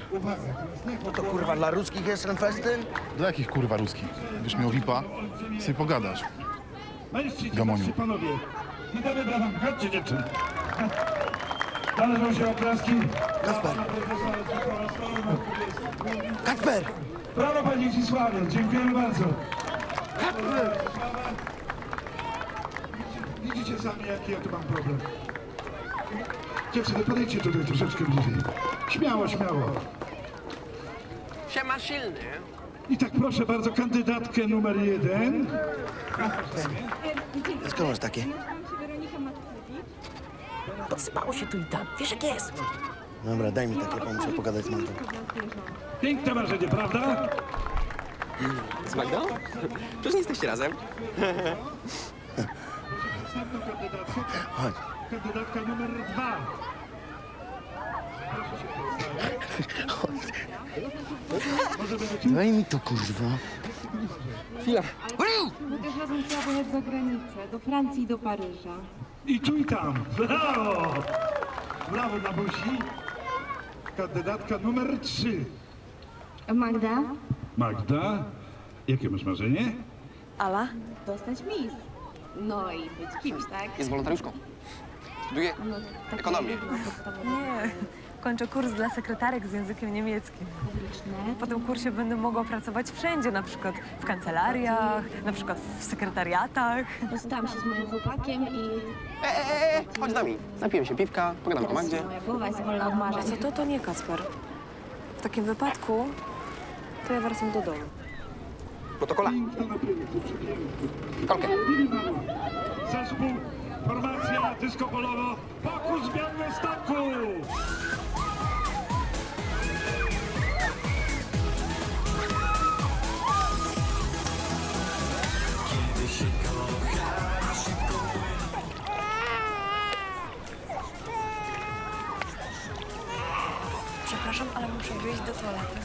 No to kurwa dla ruskich jest ten festyn? Dla jakich kurwa ruskich? Wiesz, miał VIP-a? Sobie pogadasz. Mężczyźni, Gamoniu. patrzcie, panowie. Witamy brawa. Chodźcie, dziewczyny. Należą się oklaski. Kasper. Kacper! Brawo, panie Zdzisławie. Dziękujemy bardzo. Widzicie sami, jaki ja tu mam problem. Dziewczyny, podejdźcie tutaj troszeczkę bliżej. Śmiało, śmiało. Siema silny. I tak proszę bardzo, kandydatkę numer 1. Skąd masz takie? Podsypało się tu i tam. Wiesz jak jest. Dobra, daj mi takie, bo muszę pogadać z Magdą. Piękne marzenie, prawda? Z Magdą? Przecież nie jesteście razem. Chodź. Kandydatka numer 2. Daj mi to, kurwa. Chwila. My też razem trzeba pojechać za granicę, do Francji i do Paryża. I tu i tam. Brawo! Brawo dla Busi. Kandydatka numer 3. Magda? Magda, jakie masz marzenie? Ala? Dostać mis. No i być kimś, tak? Jest wolontariuszką. Studiuje tak ekonomię. Nie, kończę kurs dla sekretarek z językiem niemieckim. Po tym kursie będę mogła pracować wszędzie, na przykład w kancelariach, na przykład w sekretariatach. Dostałam się z moim chłopakiem i... Chodź z nami. Napijemy się piwka, pogadamy o Magdzie. Moja głowa jest wolna od marzeń. A co to nie, Kacper. W takim wypadku to ja wracam do domu. Protokola. Kolkę. Zespół, formacja disco polowo, pokus w Białymstoku! Kiedy się kocha, szybko Przepraszam, ale muszę wyjść do toalety.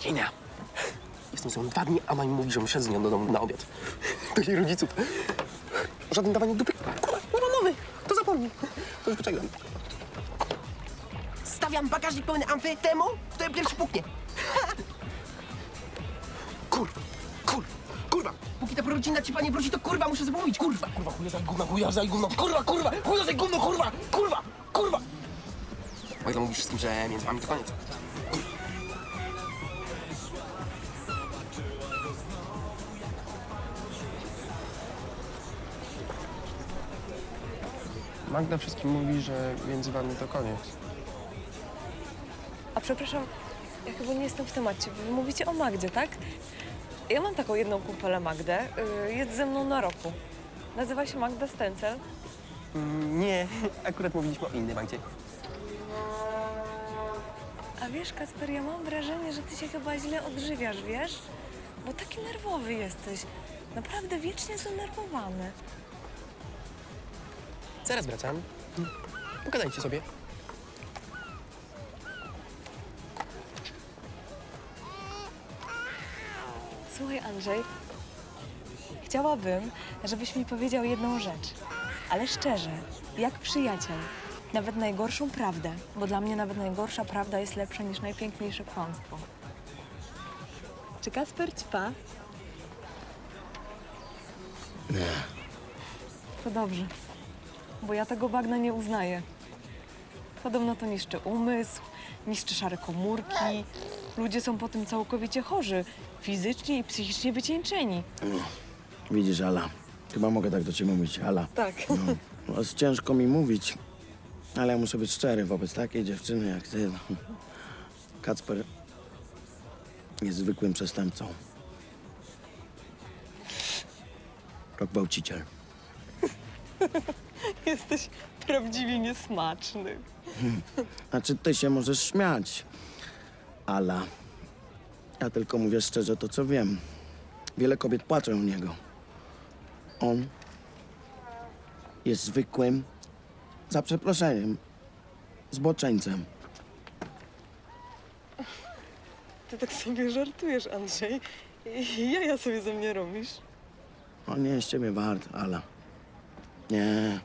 Beznadziejna. Jestem z nią 2 dni, a ona mi mówi, że szedł z nią do domu na obiad. Do jej rodziców. O żadnym dawaniu dupy. Kurwa, nie ma mowy. To zapomnij. To już poczekam. Stawiam bagażnik pełny ampy temu, kto pierwszy puknie. Kurwa, kurwa, kurwa. Póki ta rodzina ci nie wróci, to kurwa muszę zapomnieć. Kurwa, kurwa, chuja za gówno, kurwa, kurwa, chuja za gówno, kurwa, kurwa, kurwa. O ile mówisz wszystkim, że między wami to koniec. Magda wszystkim mówi, że między wami to koniec. A przepraszam, ja chyba nie jestem w temacie. Wy mówicie o Magdzie, tak? Ja mam taką jedną kumpelę Magdę. Jest ze mną na roku. Nazywa się Magda Stencel. Nie, akurat mówiliśmy o innej Magdzie. A wiesz, Kacper, ja mam wrażenie, że ty się chyba źle odżywiasz, wiesz? Bo taki nerwowy jesteś. Naprawdę wiecznie zdenerwowany. Zaraz wracam. Pogadajcie sobie. Słuchaj, Andrzej, chciałabym, żebyś mi powiedział jedną rzecz, ale szczerze, jak przyjaciel. Nawet najgorszą prawdę, bo dla mnie nawet najgorsza prawda jest lepsza niż najpiękniejsze kłamstwo. Czy Kacper ćpa? Nie. To dobrze, bo ja tego bagna nie uznaję. Podobno to niszczy umysł, niszczy szare komórki. Ludzie są po tym całkowicie chorzy, fizycznie i psychicznie wycieńczeni. Widzisz, Ala, chyba mogę tak do ciebie mówić, Ala. Tak. No, jest ciężko mi mówić, ale ja muszę być szczery wobec takiej dziewczyny jak ty. No. Kacper jest zwykłym przestępcą. To gwałciciel. Jesteś prawdziwie niesmaczny. Znaczy, ty się możesz śmiać, Ala. Ja tylko mówię szczerze to, co wiem. Wiele kobiet płacze o niego. On jest zwykłym, za przeproszeniem, zboczeńcem. Ty tak sobie żartujesz, Andrzej. Jaja sobie ze mnie robisz. On nie jest ciebie wart, Ala. Nie.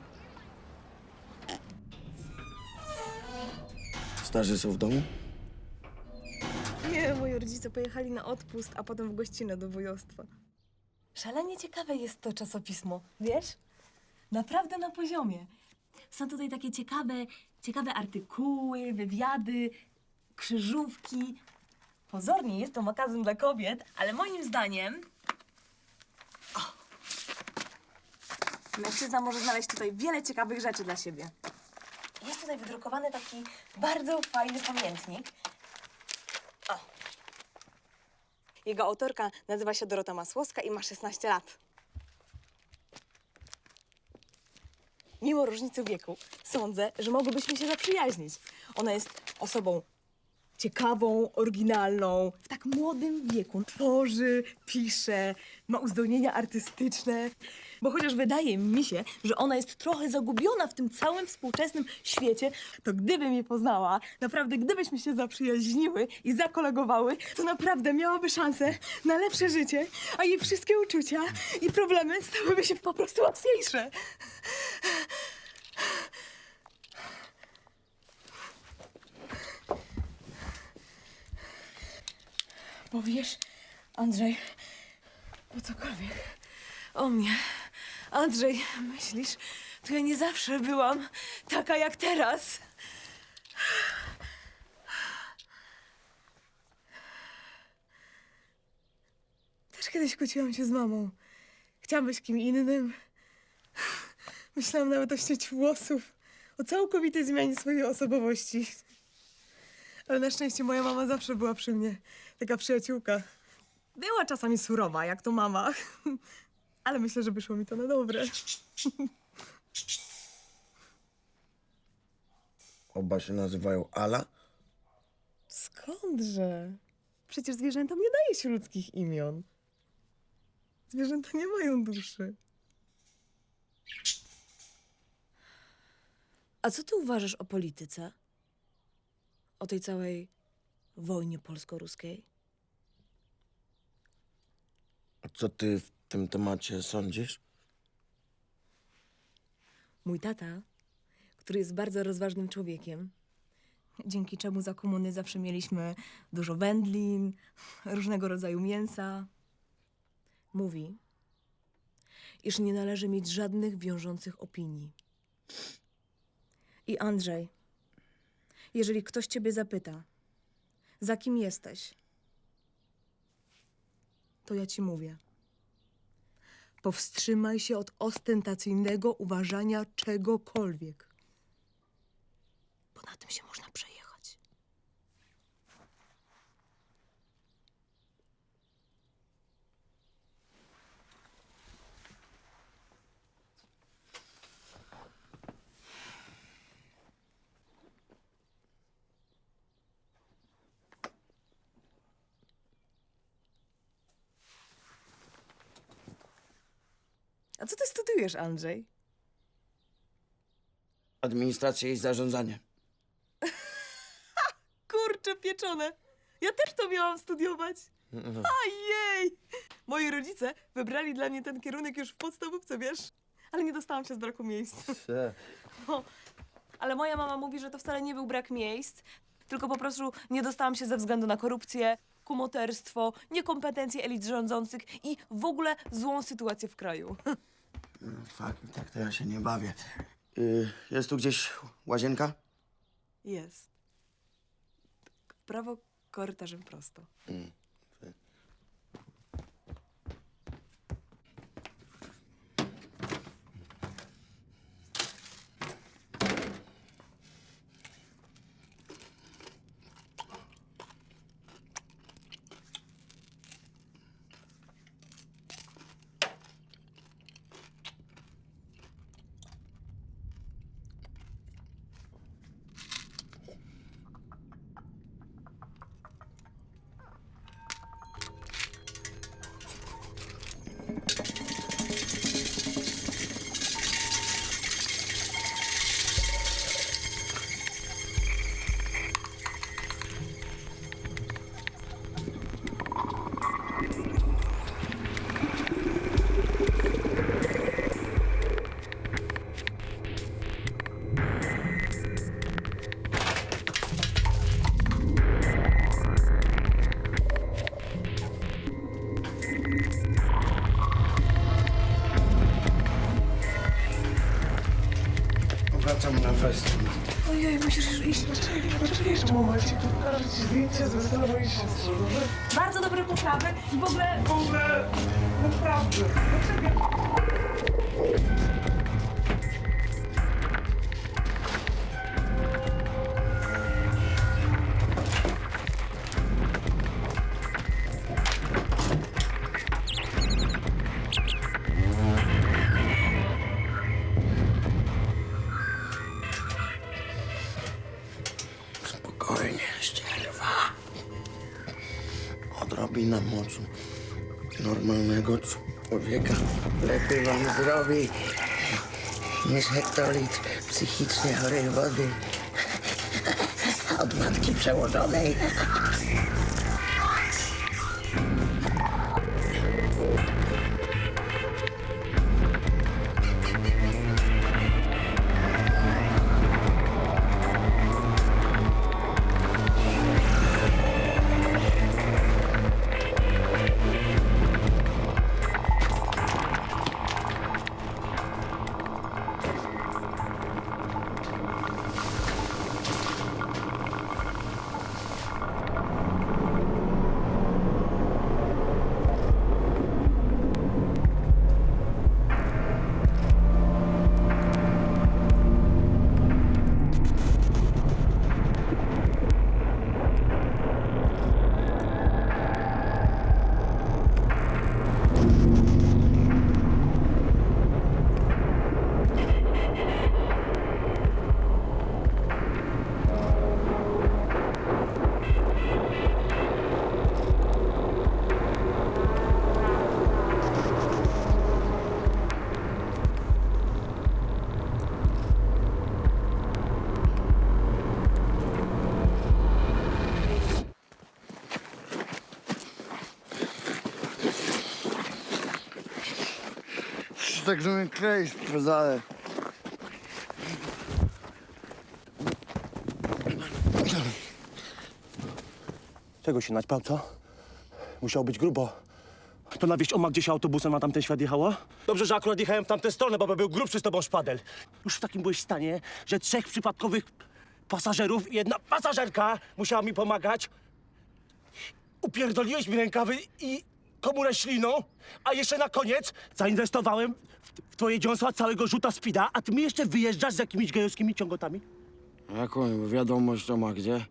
Starzy są w domu? Nie, moi rodzice pojechali na odpust, a potem w gościnę do wujostwa. Szalenie ciekawe jest to czasopismo, wiesz? Naprawdę na poziomie. Są tutaj takie ciekawe artykuły, wywiady, krzyżówki. Pozornie jest to magazyn dla kobiet, ale moim zdaniem... Mężczyzna może znaleźć tutaj wiele ciekawych rzeczy dla siebie. Jest tutaj wydrukowany taki bardzo fajny pamiętnik. O. Jego autorka nazywa się Dorota Masłowska i ma 16 lat. Mimo różnicy wieku, sądzę, że mogłybyśmy się zaprzyjaźnić. Ona jest osobą ciekawą, oryginalną, w tak młodym wieku. Tworzy, pisze, ma uzdolnienia artystyczne. Bo chociaż wydaje mi się, że ona jest trochę zagubiona w tym całym współczesnym świecie, to gdyby mnie poznała, naprawdę gdybyśmy się zaprzyjaźniły i zakolegowały, to naprawdę miałaby szansę na lepsze życie, a jej wszystkie uczucia i problemy stałyby się po prostu łatwiejsze. Powiesz, Andrzej, o cokolwiek o mnie. Andrzej, myślisz, to ja nie zawsze byłam taka jak teraz. Też kiedyś kłóciłam się z mamą. Chciałam być kim innym. Myślałam nawet o ścięciu włosów, o całkowitej zmianie swojej osobowości. Ale na szczęście moja mama zawsze była przy mnie. Taka przyjaciółka. Była czasami surowa, jak to mama. Ale myślę, że wyszło mi to na dobre. Oba się nazywają Ala? Skądże? Przecież zwierzętom nie daje się ludzkich imion. Zwierzęta nie mają duszy. A co ty uważasz o polityce? O tej całej wojnie polsko-ruskiej? Co ty w tym temacie sądzisz? Mój tata, który jest bardzo rozważnym człowiekiem, dzięki czemu za komuny zawsze mieliśmy dużo wędlin, różnego rodzaju mięsa, mówi, iż nie należy mieć żadnych wiążących opinii. I Andrzej, jeżeli ktoś ciebie zapyta, za kim jesteś, to ja ci mówię. Powstrzymaj się od ostentacyjnego uważania czegokolwiek. Bo na tym się można przejechać. A co ty studiujesz, Andrzej? Administracja i zarządzanie. Kurczę pieczone! Ja też to miałam studiować. Ajej! Moi rodzice wybrali dla mnie ten kierunek już w podstawówce, wiesz? Ale nie dostałam się z braku miejsc. No, ale moja mama mówi, że to wcale nie był brak miejsc, tylko po prostu nie dostałam się ze względu na korupcję, kumoterstwo, niekompetencje elit rządzących i w ogóle złą sytuację w kraju. Fakt, tak to ja się nie bawię. Jest tu gdzieś łazienka? Jest. W prawo korytarzem prosto. Wracam na fest. Ojej, musisz iść. Poczekaj jeszcze momencie. Pokażę ci zdjęcie ze stroną i siostrą. Bardzo dobre poprawy i w ogóle... Naprawdę. Poczekaj. Spokojnie, ścierwa. Odrobina moczu normalnego człowieka lepiej wam zrobi niż hektolitr psychicznie chorej wody od matki przełożonej. tak, że mnie kleisz w pedale. Czego się naćpał, co? Musiało być grubo. To na wieść o Magdzie się autobusem na tamten świat jechało? Dobrze, że akurat jechałem w tamtę stronę, bo by był grubszy z tobą szpadel. Już w takim byłeś stanie, że 3 przypadkowych pasażerów i 1 pasażerka musiała mi pomagać. Upierdoliłeś mi rękawy i komórę śliną, a jeszcze na koniec zainwestowałem w twoje dziąsła całego rzuta spida, a ty mi jeszcze wyjeżdżasz z jakimiś gejowskimi ciągotami? Jaką wiadomość o Magdzie?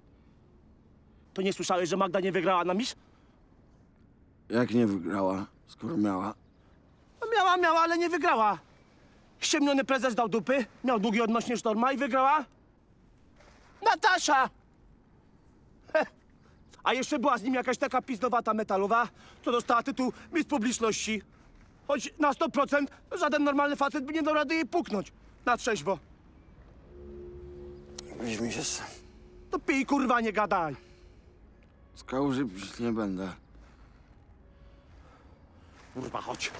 To nie słyszałeś, że Magda nie wygrała na Miss? Jak nie wygrała, skoro miała? No miała, ale nie wygrała. Ściemniony prezes dał dupy, miał długi odnośnie Sztorma i wygrała Natasza! Heh. A jeszcze była z nim jakaś taka pizdowata metalowa, co dostała tytuł Miss Publiczności. Choć na 100% żaden normalny facet by nie dał rady jej puknąć na trzeźwo. Weź mi się To pij, kurwa, nie gadaj. z kałuży pić nie będę. Kurwa, chodź.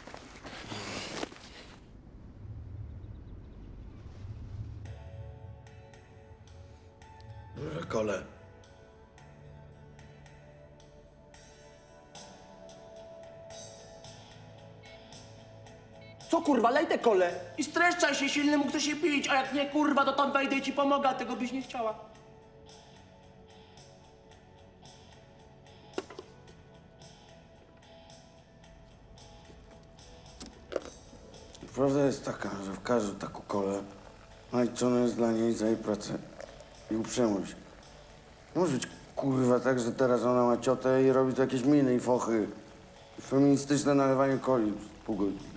Kole. Co kurwa, lej te kole i streszczaj się, silny mógł się pić, a jak nie kurwa, to tam wejdę i ci pomogę, a tego byś nie chciała. Prawda jest taka, że w każdą taką kolę naliczone jest dla niej za jej pracę i uprzejmość. Nie może być kurwa tak, że teraz ona ma ciotę i robi tu jakieś miny i fochy. Feministyczne nalewanie coli z pół godziny.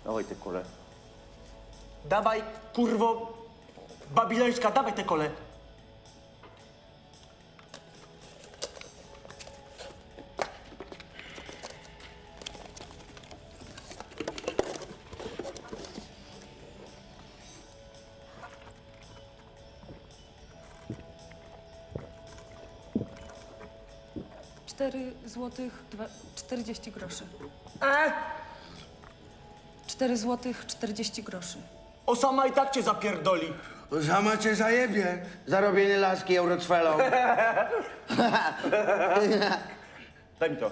Dawaj te kole. Dawaj, kurwo, babilońska, dawaj te kole. Złotych 40 groszy. 40 groszy. Osama i tak cię zapierdoli. Sama cię zajebie za robienie laski Eurocwelą. Daj mi to.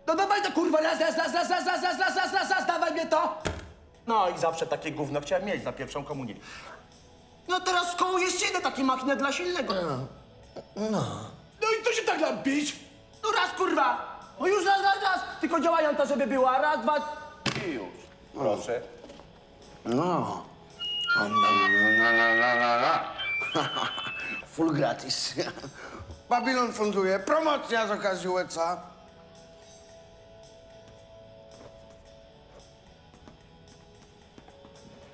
No dawaj to kurwa, raz, dawaj mnie to! No i zawsze takie gówno chciałem mieć na pierwszą komunię. No teraz z koło jest inne takie machine dla silnego. No i co się tak nam bić? No raz kurwa! No już raz! Tylko działająca, żeby była. Raz, 2 i już. Proszę. No. Full gratis. Babylon funduje. Promocja z okazji USA.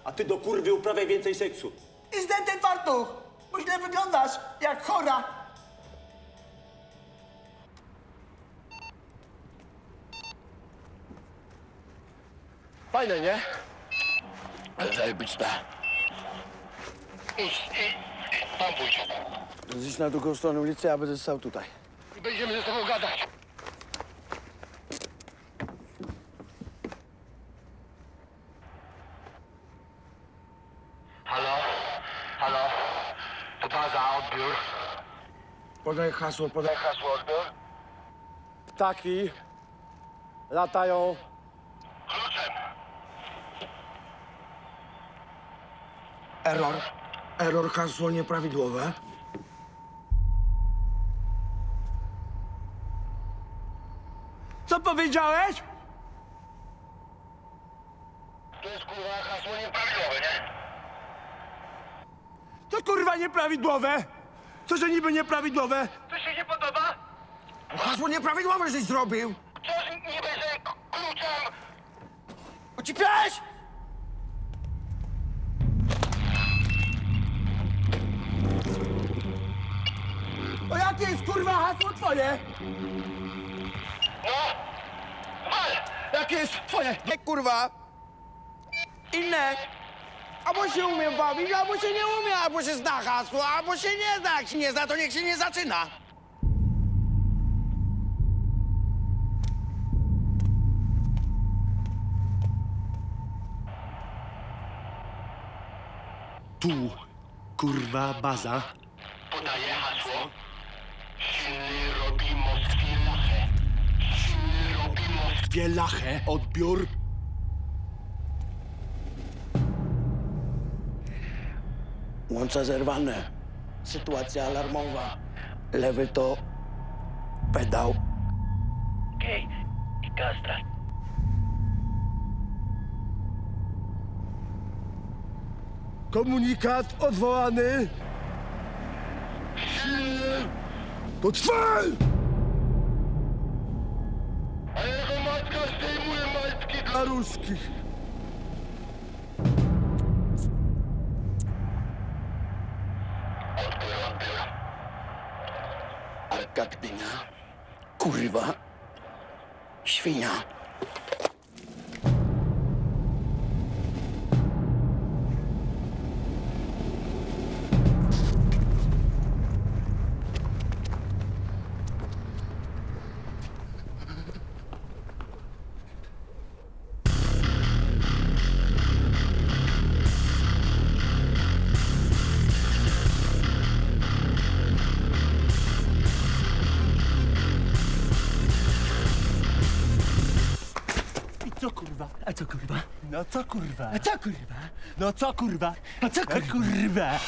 A ty do kurwy uprawiaj więcej seksu. I zdaj ten fartuch, bo źle wyglądasz, jak chora. Fajne, nie? Zajebiste. Tam pójdź. Zjedź na drugą stronę ulicy, a będę stał tutaj. I będziemy ze sobą gadać. Halo? To baza, odbiór. Podaj hasło, podaj hasło. odbiór. Ptaki latają. Error, hasło nieprawidłowe. Co powiedziałeś? To jest kurwa hasło nieprawidłowe, nie? To kurwa nieprawidłowe. Co, że niby nieprawidłowe? To się nie podoba? Hasło nieprawidłowe żeś zrobił. Coś nie będzie kluczem. Ucipiałeś? O jakie jest kurwa hasło twoje? No, wal! Jakie jest twoje? Nie kurwa. Inne. Albo się umie bawić, albo się nie umie, albo się zna hasło, albo się nie zna. Jak się nie zna, to niech się nie zaczyna. Tu, kurwa, baza. Podaję hasło. Silny robi mockie lachę. Silny robi mockie Lachę, odbiór. Łącza zerwane. Sytuacja alarmowa. Lewy to pedał. Okej, i kastra. Komunikat odwołany. To trwal! A jego matka zdejmuje majtki Dla ruskich. Arka Gdynia. Kurwa. Świnia. Co kurwa? A co kurwa? No co kurwa? A co kurwa? No co kurwa? A co kurwa?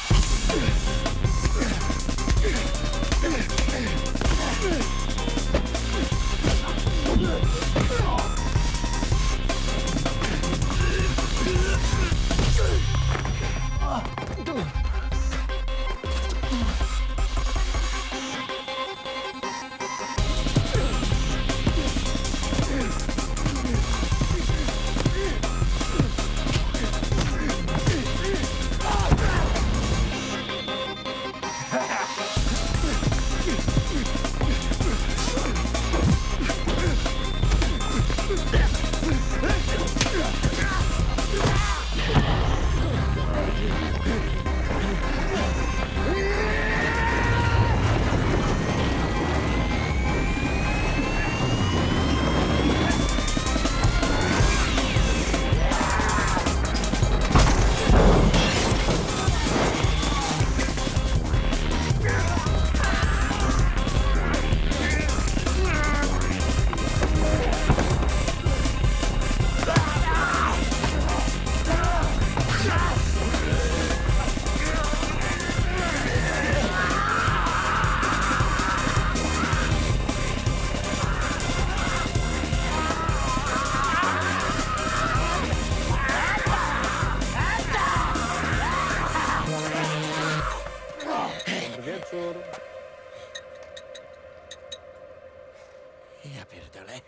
Ja pierdolę.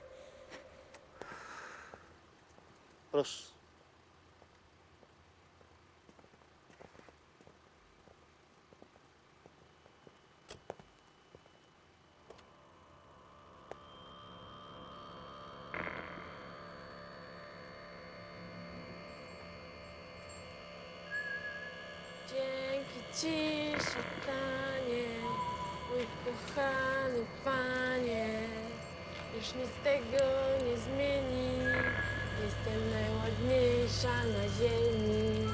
Proszę. Dzięki ci, szatanie, mój kochany panie. Już nic tego nie zmieni. Jestem najładniejsza na ziemi.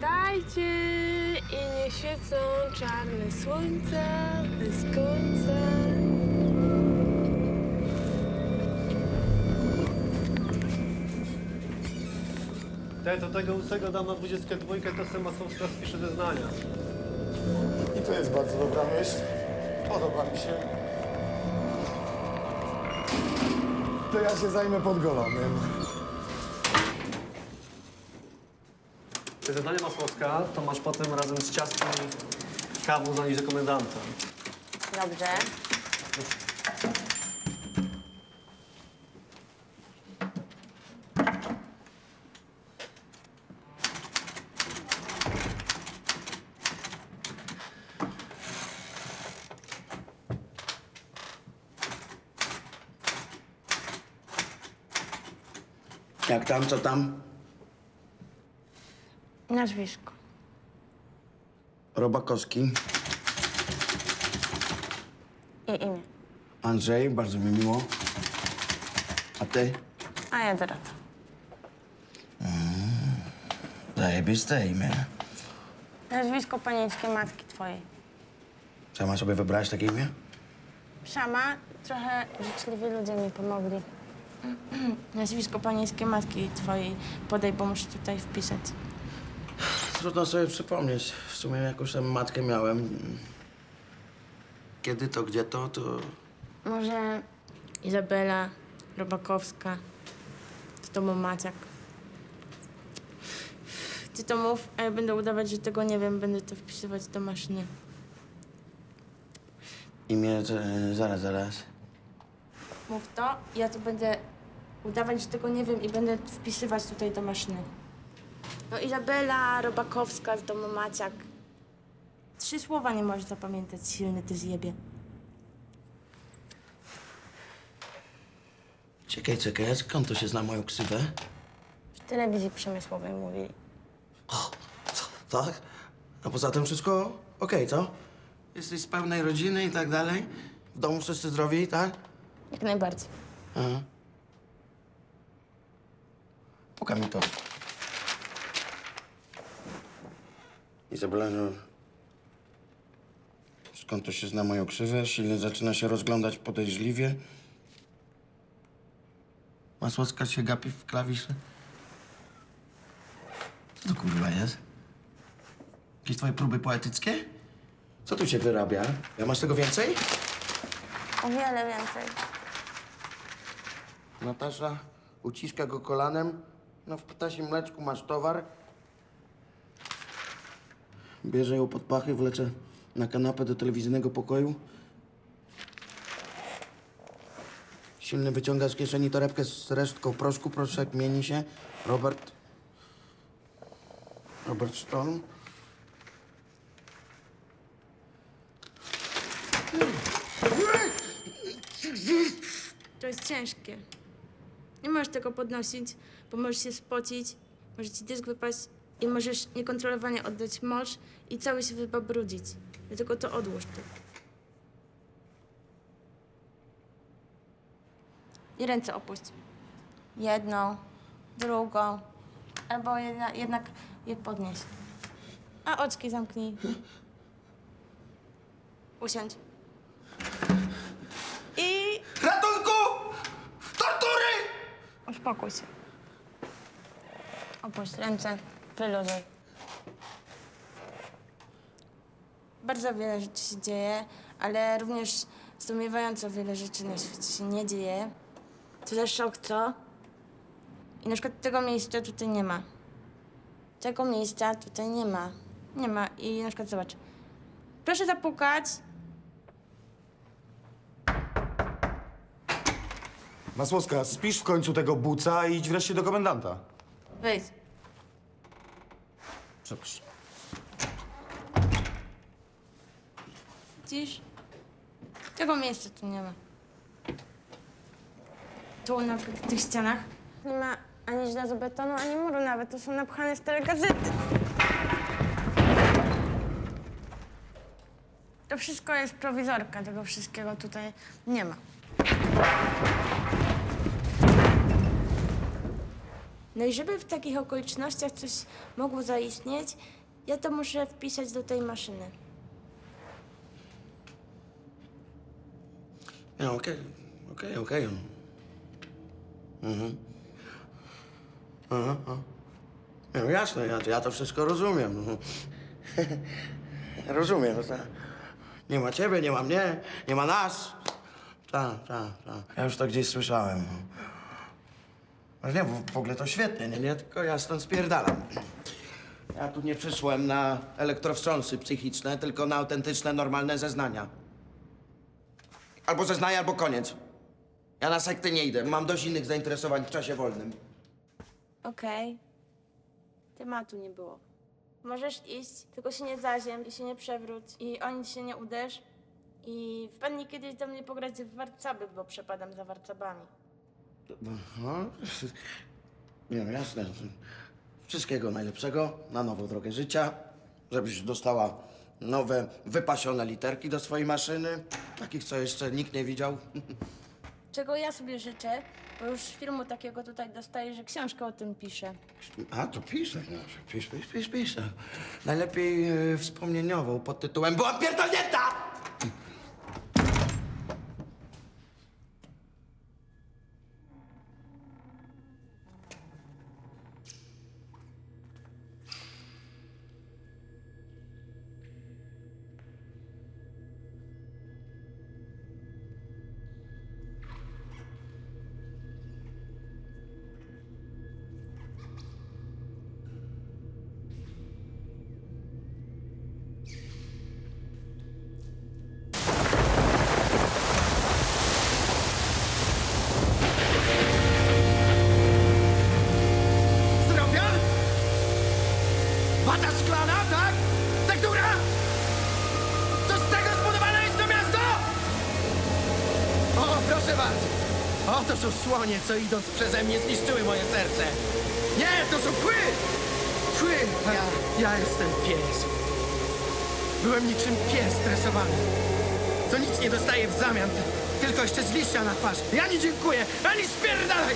Dajcie i niech świecą czarne słońca bez końca. To tego łysego dam na 22, to se masowska spisze zeznania. I to jest bardzo dobra myśl. Podoba mi się. To ja się zajmę Podgolomem. Te zeznania masowska to masz potem razem z ciastkiem i kawą zanieść do komendanta. Dobrze. Jak tam, co tam? Nazwisko. Robakowski. I imię. Andrzej, bardzo mi miło. A ty? A ja Dorota. Zajebiste imię. Nazwisko panieńskie matki twojej. Sama sobie wybrałaś takie imię? Sama, trochę życzliwi ludzie mi pomogli. Nazwisko panieńskie matki twojej podaj, bo muszę tutaj wpisać. Trudno sobie przypomnieć. W sumie jakąś tam matkę miałem. Kiedy to, gdzie to? Może Izabela Robakowska, z tobą Maciak. Ty to mów, a ja będę udawać, że tego nie wiem, będę to wpisywać do maszyny. Imię, zaraz. Mów to, ja to będę udawać, że tego nie wiem i będę wpisywać tutaj do maszyny. No Izabela Robakowska z domu Maciak. 3 słowa nie możesz zapamiętać, silny ty zjebie. Czekaj, skąd to się zna moją ksywę? W telewizji przemysłowej mówili. Tak? A poza tym wszystko okej, co? Jesteś z pełnej rodziny i tak dalej? W domu wszyscy zdrowi, tak? Jak najbardziej. Aha. Pokaż mi to. Izabela, no... Skąd to się zna moją ksywę? Silny zaczyna się rozglądać podejrzliwie. Masłowska się gapi w klawisze. Co to kurwa jest? Jakieś twoje próby poetyckie? Co tu się wyrabia? Ja masz tego więcej? O wiele więcej. Natasza uciska go kolanem. No w ptasim mleczku masz towar. Bierze ją pod pachy, wlecze na kanapę do telewizyjnego pokoju. Silny wyciąga z kieszeni torebkę z resztką proszku. Proszek mieni się. Robert Storm. To jest ciężkie. Nie możesz tego podnosić, bo możesz się spocić, może ci dysk wypaść i możesz niekontrolowanie oddać morz i cały się wybabrudzić. Dlatego to odłóż tu. I ręce opuść. Jedną, drugą, albo jednak je podnieś. A oczki zamknij. Usiądź. I... Ratunku! Tortury! Uspokój się. Opuść ręce, wyluzuj. Bardzo wiele rzeczy się dzieje, ale również zdumiewająco wiele rzeczy na świecie się nie dzieje. To też szok, co? I na przykład tego miejsca tutaj nie ma. Tego miejsca tutaj nie ma. Nie ma. I na przykład zobacz. Proszę zapukać. Masłowska, spisz w końcu tego buca i idź wreszcie do komendanta. Wyjdź. Przepraszam. Widzisz? Tego miejsca tu nie ma. Tu na przykład w tych ścianach nie ma ani żelazo betonu, ani muru nawet. To są napchane stare gazety. To wszystko jest prowizorka. Tego wszystkiego tutaj nie ma. No i żeby w takich okolicznościach coś mogło zaistnieć, ja to muszę wpisać do tej maszyny. No, okej. Mhm. Aha. No jasne, ja to wszystko rozumiem. Rozumiem, tak. Nie ma ciebie, nie ma mnie, nie ma nas. Tak. Ja już to gdzieś słyszałem. Ale nie, w ogóle to świetnie, nie? Tylko ja stąd spierdalam. Ja tu nie przyszłem na elektrowstrząsy psychiczne, tylko na autentyczne, normalne zeznania. Albo zeznania, albo koniec. Ja na sekty nie idę. Mam dość innych zainteresowań w czasie wolnym. Okej. Tematu nie było. Możesz iść, tylko się nie zaziem i się nie przewróć i o nic się nie uderz. I wpadnij kiedyś do mnie pograć w warcaby, bo przepadam za warcabami. No, nie, jasne. Wszystkiego najlepszego na nową drogę życia, żebyś dostała nowe, wypasione literki do swojej maszyny. Takich, co jeszcze nikt nie widział. Czego ja sobie życzę, bo już z filmu takiego tutaj dostaję, że książkę o tym piszę. A, to piszę. No, piszę. Najlepiej wspomnieniową pod tytułem Byłam pierdolnięta! Zdrowia? Wata szklana, tak? Tektura? To z tego zbudowane jest to miasto? O, proszę bardzo. O, to są słonie, co idąc przeze mnie zniszczyły moje serce. Nie, to są kły! Kły! Ja jestem pies. Byłem niczym pies stresowany. Co nic nie dostaje w zamian, tylko jeszcze z liścia na twarz. Ja nie dziękuję, ani spierdalaj!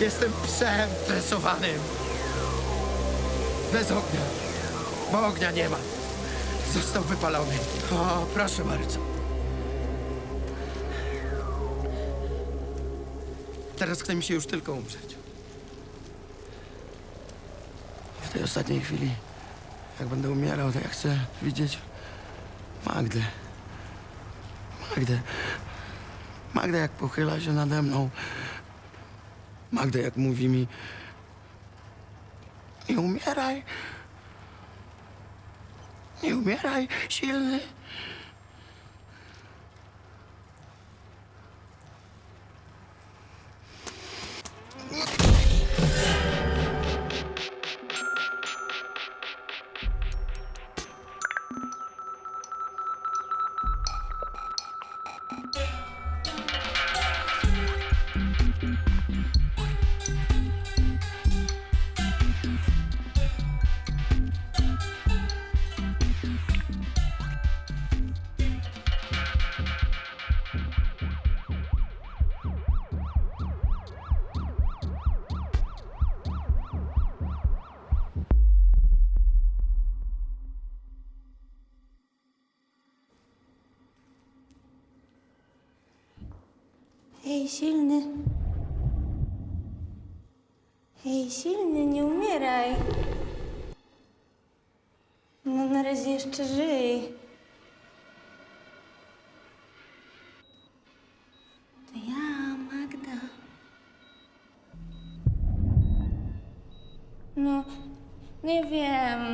Jestem psem stresowanym. Bez ognia. Bo ognia nie ma. Został wypalony. O, proszę bardzo. Teraz chce mi się już tylko umrzeć. W tej ostatniej chwili, jak będę umierał, to ja chcę widzieć Magdę. Magdę, jak pochyla się nade mną. Magdę, jak mówi mi: nie umieraj. Nie umieraj, silny. Hej, silny. Hej, silny, nie umieraj. No na razie jeszcze żyj. To ja, Magda. No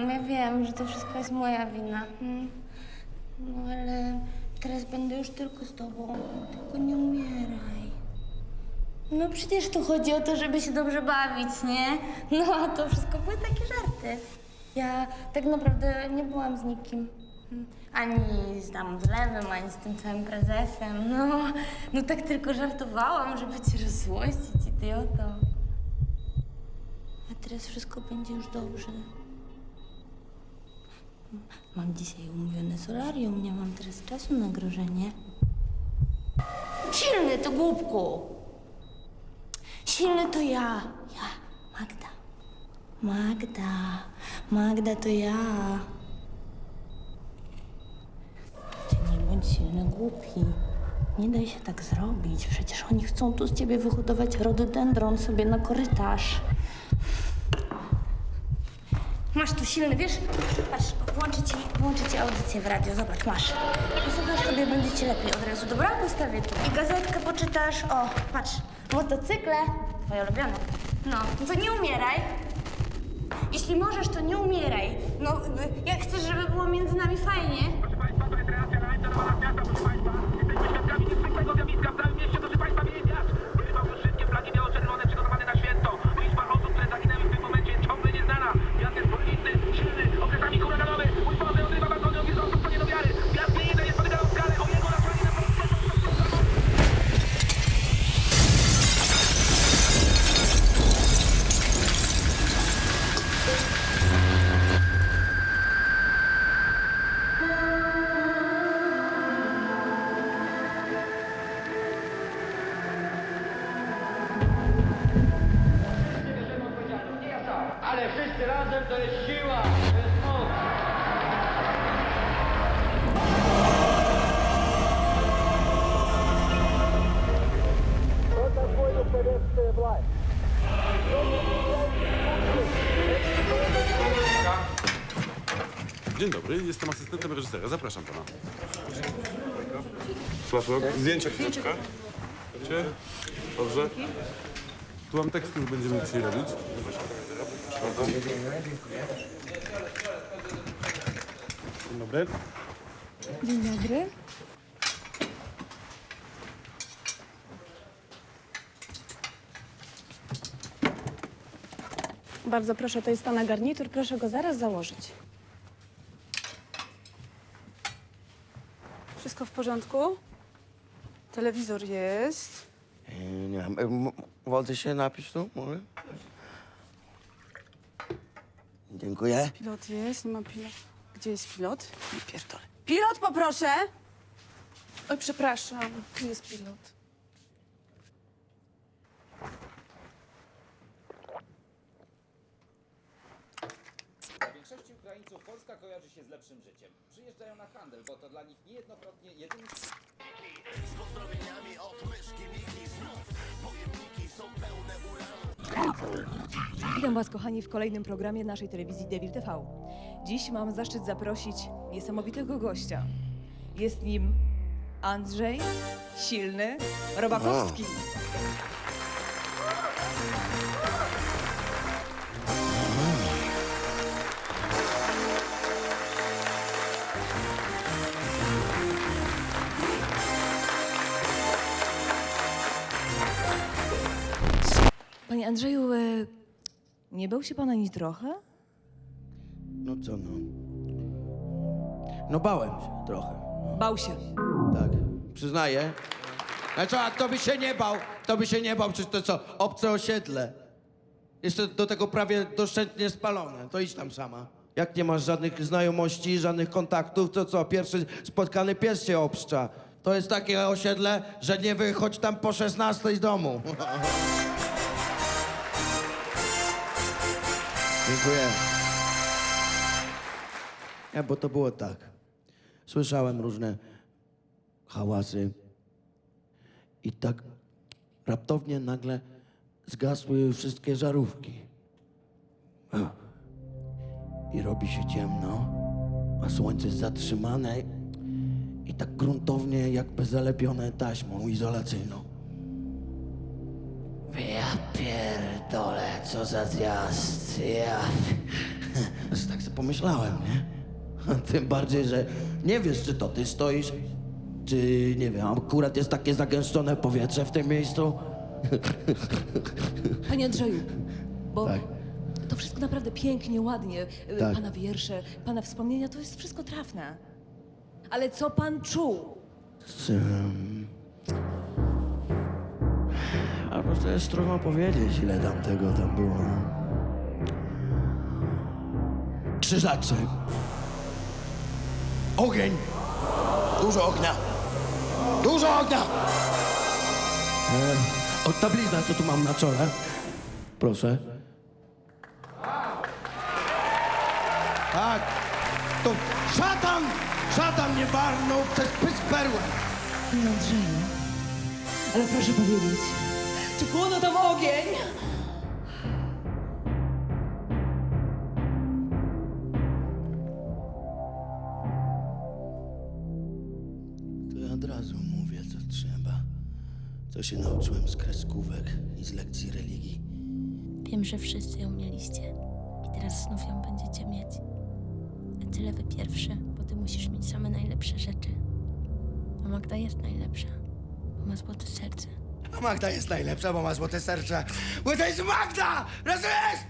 ja wiem, że to wszystko jest moja wina. No ale teraz będę już tylko z tobą. Tylko nie umieraj. No przecież tu chodzi o to, żeby się dobrze bawić, nie? No a to wszystko były takie żarty. Ja tak naprawdę nie byłam z nikim. Ani z tam z Lewem, ani z tym całym prezesem. No tak tylko żartowałam, żeby cię rozzłościć, idioto. A teraz wszystko będzie już dobrze. Mam dzisiaj umówione solarium, nie mam teraz czasu na grożenie. Silny, to głupku! Silny to ja, Magda to ja. Ty nie bądź silny, głupi. Nie daj się tak zrobić, przecież oni chcą tu z ciebie wyhodować rododendron sobie na korytarz. Masz tu silny, wiesz? Patrz, włączę ci audycję w radio, zobacz, masz. Posłuchasz sobie, będzie ci lepiej od razu, dobra? Postawię tu. I gazetkę poczytasz, o, patrz, motocykle, twoje ulubione. No to nie umieraj. Jeśli możesz, to nie umieraj. No, jak chcesz, żeby było między nami fajnie. Proszę Państwa, to jest reakcja na instalowała miasta, proszę Państwa. Jesteśmy świadkami niezwykłego zjawiska w całym mieście, proszę Państwa, wiatr. Wyrwał już wszystkie flagi biało-czerwone przygotowane na święto. Liczba osób, które zaginęły w tym momencie jest ciągle nieznana. Wiatr jest politny, silny, okresami huraganowy. Mój poseł odrywa wagony, odwiedzącą to nie do wiary. Wiatr nie jeden jest potykaną skalę, o jego nasłanie na Dzień dobry, jestem asystentem reżysera. Zapraszam pana. Szlafrok, zdjęcia chwileczkę. Chodźcie. Dobrze. Tu mam tekst, który będziemy dzisiaj robić. Dzień dobry. Dzień dobry. Bardzo proszę, to jest pana garnitur. Proszę go zaraz założyć. Wszystko w porządku? Telewizor jest. Nie wiem, wody się napić tu, może? Dziękuję. Pilot jest, nie ma pilot. Gdzie jest pilot? Nie pierdolę. Pilot, poproszę! Oj, przepraszam, tu jest pilot. Dla większości Ukraińców Polska kojarzy się z lepszym życiem. Przyjeżdżają na handel, bo to dla nich niejednokrotnie jedyny... Z pozdrowieniami od myszki Miki znów pojemniki są pełne uranu. Witam Was, kochani, w kolejnym programie naszej telewizji Devil TV. Dziś mam zaszczyt zaprosić niesamowitego gościa. Jest nim Andrzej Silny Robakowski. Panie Andrzeju, nie bał się pan ani trochę? No co no? No bałem się trochę. Bał się. Tak, przyznaję. Znaczy, a kto by się nie bał? Kto by się nie bał? Przecież to co? Obce osiedle. Jeszcze do tego prawie doszczętnie spalone. To idź tam sama. Jak nie masz żadnych znajomości, żadnych kontaktów, to co? Pierwszy spotkany pies cię obszcza. To jest takie osiedle, że nie wychodź tam po 16 z domu. Dziękuję. Ja, bo to było tak. Słyszałem różne hałasy i tak raptownie nagle zgasły wszystkie żarówki. I robi się ciemno, a słońce jest zatrzymane i tak gruntownie jakby zalepione taśmą izolacyjną. Ja pierdolę, co za zjazd, ja... Tak sobie pomyślałem, nie? Tym bardziej, że nie wiesz, czy to ty stoisz, czy, nie wiem, akurat jest takie zagęszczone powietrze w tym miejscu. Panie Andrzeju, bo Tak. to wszystko naprawdę pięknie, ładnie. Tak. Pana wiersze, pana wspomnienia, to jest wszystko trafne. Ale co pan czuł? Albo to jest trudno powiedzieć, ile tam tego tam było. Krzyżacy. Ogień. Dużo ognia. Dużo ognia! Od tablizna, co tu mam na czole. Proszę. Tak. To szatan! Szatan mnie warnął przez pysk perłem. Panie Andrzeju, ale proszę powiedzieć, czy płonął tam ogień? To ja od razu mówię, co trzeba. Co się nauczyłem z kreskówek i z lekcji religii. Wiem, że wszyscy ją mieliście i teraz znów ją będziecie mieć. A ty, lewy pierwszy, bo ty musisz mieć same najlepsze rzeczy. A Magda jest najlepsza, bo ma złote serce. A Magda jest najlepsza, bo ma złote serce. Bo to jest Magda! Rozumiesz?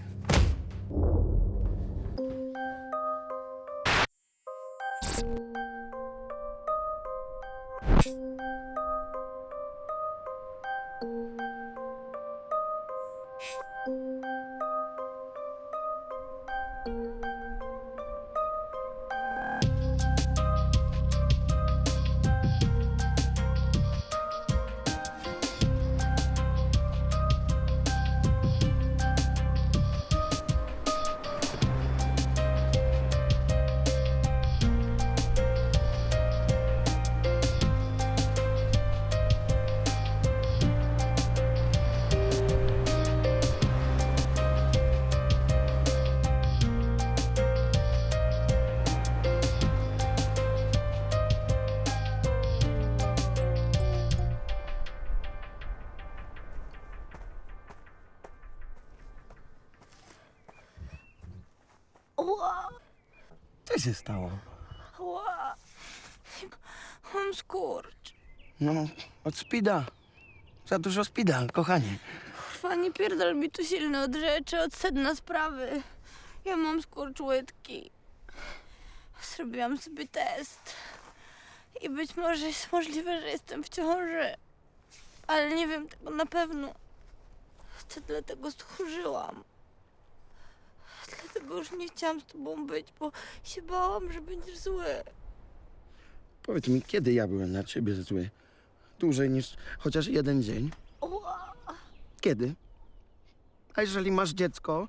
się stało? Ła. Mam skurcz. No, od spida. Za dużo spida, kochanie. Kurwa, nie pierdol mi tu silno od rzeczy, od sedna sprawy. Ja mam skurcz łydki. Zrobiłam sobie test. I być może jest możliwe, że jestem w ciąży. Ale nie wiem tego na pewno. To dlatego stchórzyłam. Dlatego już nie chciałam z tobą być, bo się bałam, że będziesz zły. Powiedz mi, kiedy ja byłem na ciebie zły? Dłużej niż chociaż jeden dzień? Ła. Kiedy? A jeżeli masz dziecko,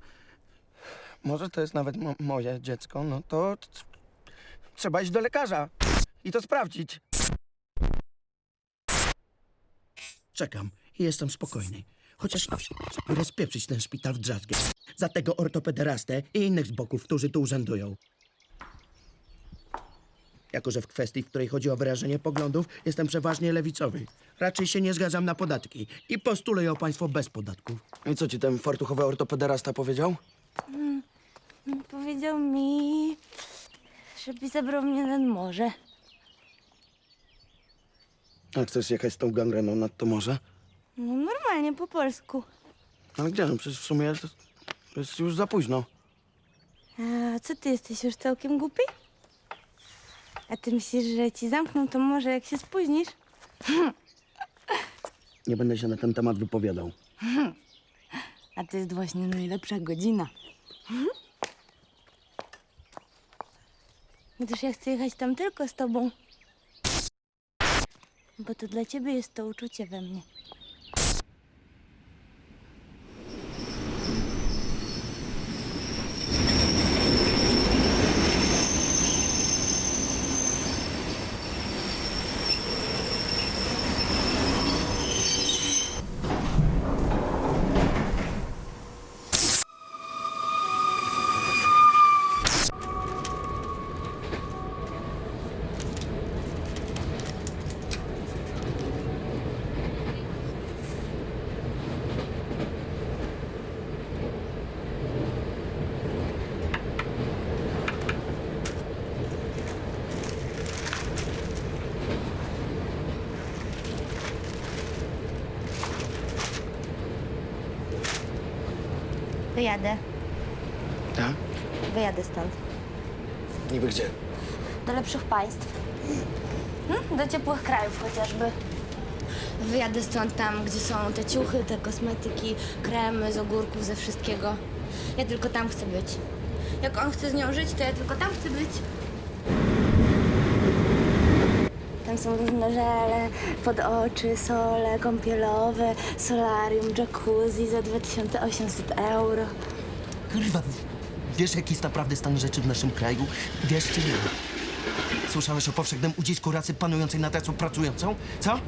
może to jest nawet moje dziecko, no to trzeba iść do lekarza i to sprawdzić. Czekam i jestem spokojny. Chociaż rozpieprzyć ten szpital w drzazgę za tego ortopederastę i innych z boków, którzy tu urzędują. Jako że w kwestii, w której chodzi o wyrażenie poglądów, jestem przeważnie lewicowy. Raczej się nie zgadzam na podatki i postuluję o państwo bez podatków. I co ci ten fartuchowy ortopederasta powiedział? Powiedział mi, żeby zabrał mnie nad morze. A chcesz jechać z tą gangreną nad to morze? No normalnie, po polsku. Ale gdzie? No przecież w sumie to jest już za późno. A co ty jesteś już całkiem głupi? A ty myślisz, że ci zamkną to morze, jak się spóźnisz? Nie będę się na ten temat wypowiadał. A to jest właśnie najlepsza godzina. Gdyż ja chcę jechać tam tylko z tobą. Bo to dla ciebie jest to uczucie we mnie. Wyjadę. Tak? Wyjadę stąd. Niby gdzie? Do lepszych państw. Do ciepłych krajów chociażby. Wyjadę stąd tam, gdzie są te ciuchy, te kosmetyki, kremy z ogórków, ze wszystkiego. Ja tylko tam chcę być. Jak on chce z nią żyć, to ja tylko tam chcę być. Tam są różne żele, pod oczy, sole kąpielowe, solarium, jacuzzi za 2800 euro. Kurwa, wiesz jaki jest naprawdę stan rzeczy w naszym kraju? Wiesz czy nie? Słyszałeś o powszechnym ucisku rasy panującej nad rasą pracującą? Co?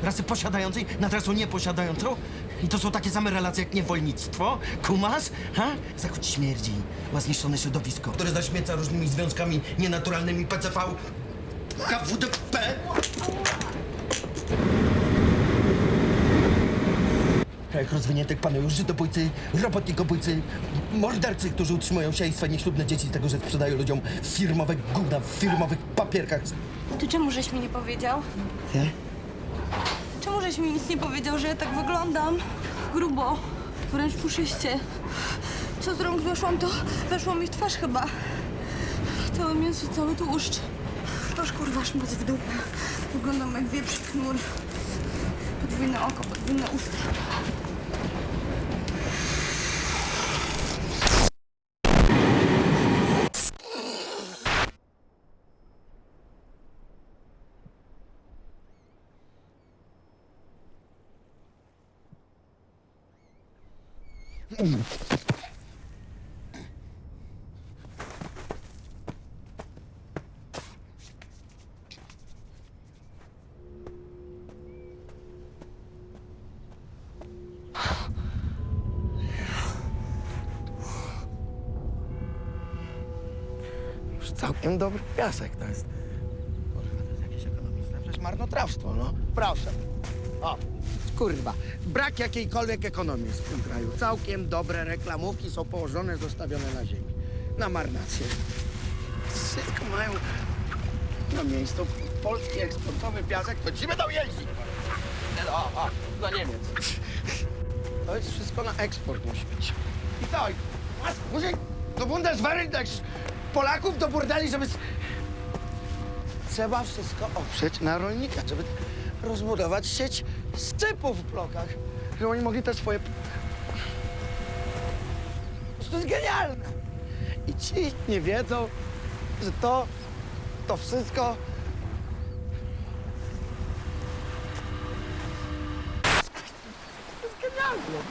Rasy posiadającej nad rasą nieposiadającą? I to są takie same relacje jak niewolnictwo? Kumasz? Ha? Zachód śmierdzi. Ma zniszczone środowisko, które zaśmieca różnymi związkami nienaturalnymi PCV, KWDP. W krajach rozwiniętych panują żydobójcy, robotnikobójcy, mordercy, którzy utrzymują się i swoje nieślubne dzieci z tego, że sprzedają ludziom firmowe gówna w firmowych papierkach. Ty czemu żeś mi nie powiedział? Nie? Czemu żeś mi nic nie powiedział, że ja tak wyglądam? Grubo, wręcz puszyście. Co z rąk weszłam, to weszło mi w twarz chyba. Całe mięso, cały tłuszcz. Aż kurwa szmuc w dupę. Wyglądam jak wieprz knur. Podwójne oko, podwójne usta. Już całkiem dobry piasek to jest. Kurwa, to jest jakieś ekonomistne, przecież marnotrawstwo, no. Proszę. O, kurwa, brak jakiejkolwiek ekonomii jest w tym kraju. Całkiem dobre reklamówki są położone, zostawione na ziemi. Na marnację. wszystko mają na miejscu. Polski eksportowy piasek, to ci będą jeździć. O, do Niemiec. To jest wszystko na eksport musi być. I co? Musi do Bundeswehry, Polaków do burdeli, żeby... Trzeba wszystko oprzeć na rolnikach, żeby rozbudować sieć scypów w blokach. Żeby oni mogli te swoje... To jest genialne. I ci nie wiedzą, że to wszystko... To jest genialne.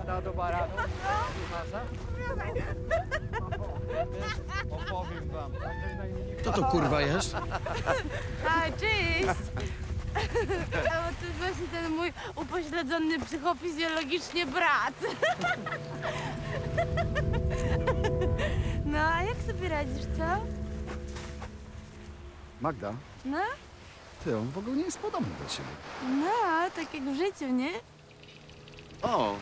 Stado baranów. Opowiem wam. Kto to kurwa jest? A, cześć! A to jest właśnie ten mój upośledzony psychofizjologicznie brat. No, a jak sobie radzisz, co? Magda, No? ty, on w ogóle nie jest podobny do ciebie. No, tak jak w życiu, nie? O,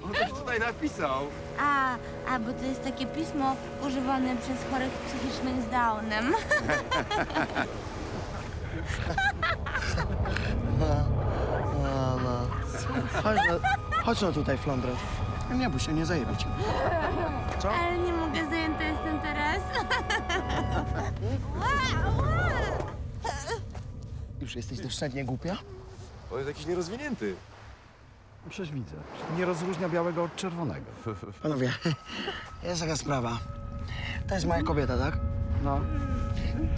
on coś tutaj napisał. A, bo to jest takie pismo używane przez chorych psychicznych z Downem. Chodź no tutaj, Flądro. Nie bój się, nie zajebie cię. Co? Ale nie mogę, zajęta jestem teraz. Już jesteś doszczętnie głupia? On jest jakiś nierozwinięty. Przecież widzę. Nie rozróżnia białego od czerwonego. Panowie, jest taka sprawa. To jest moja kobieta, tak? No.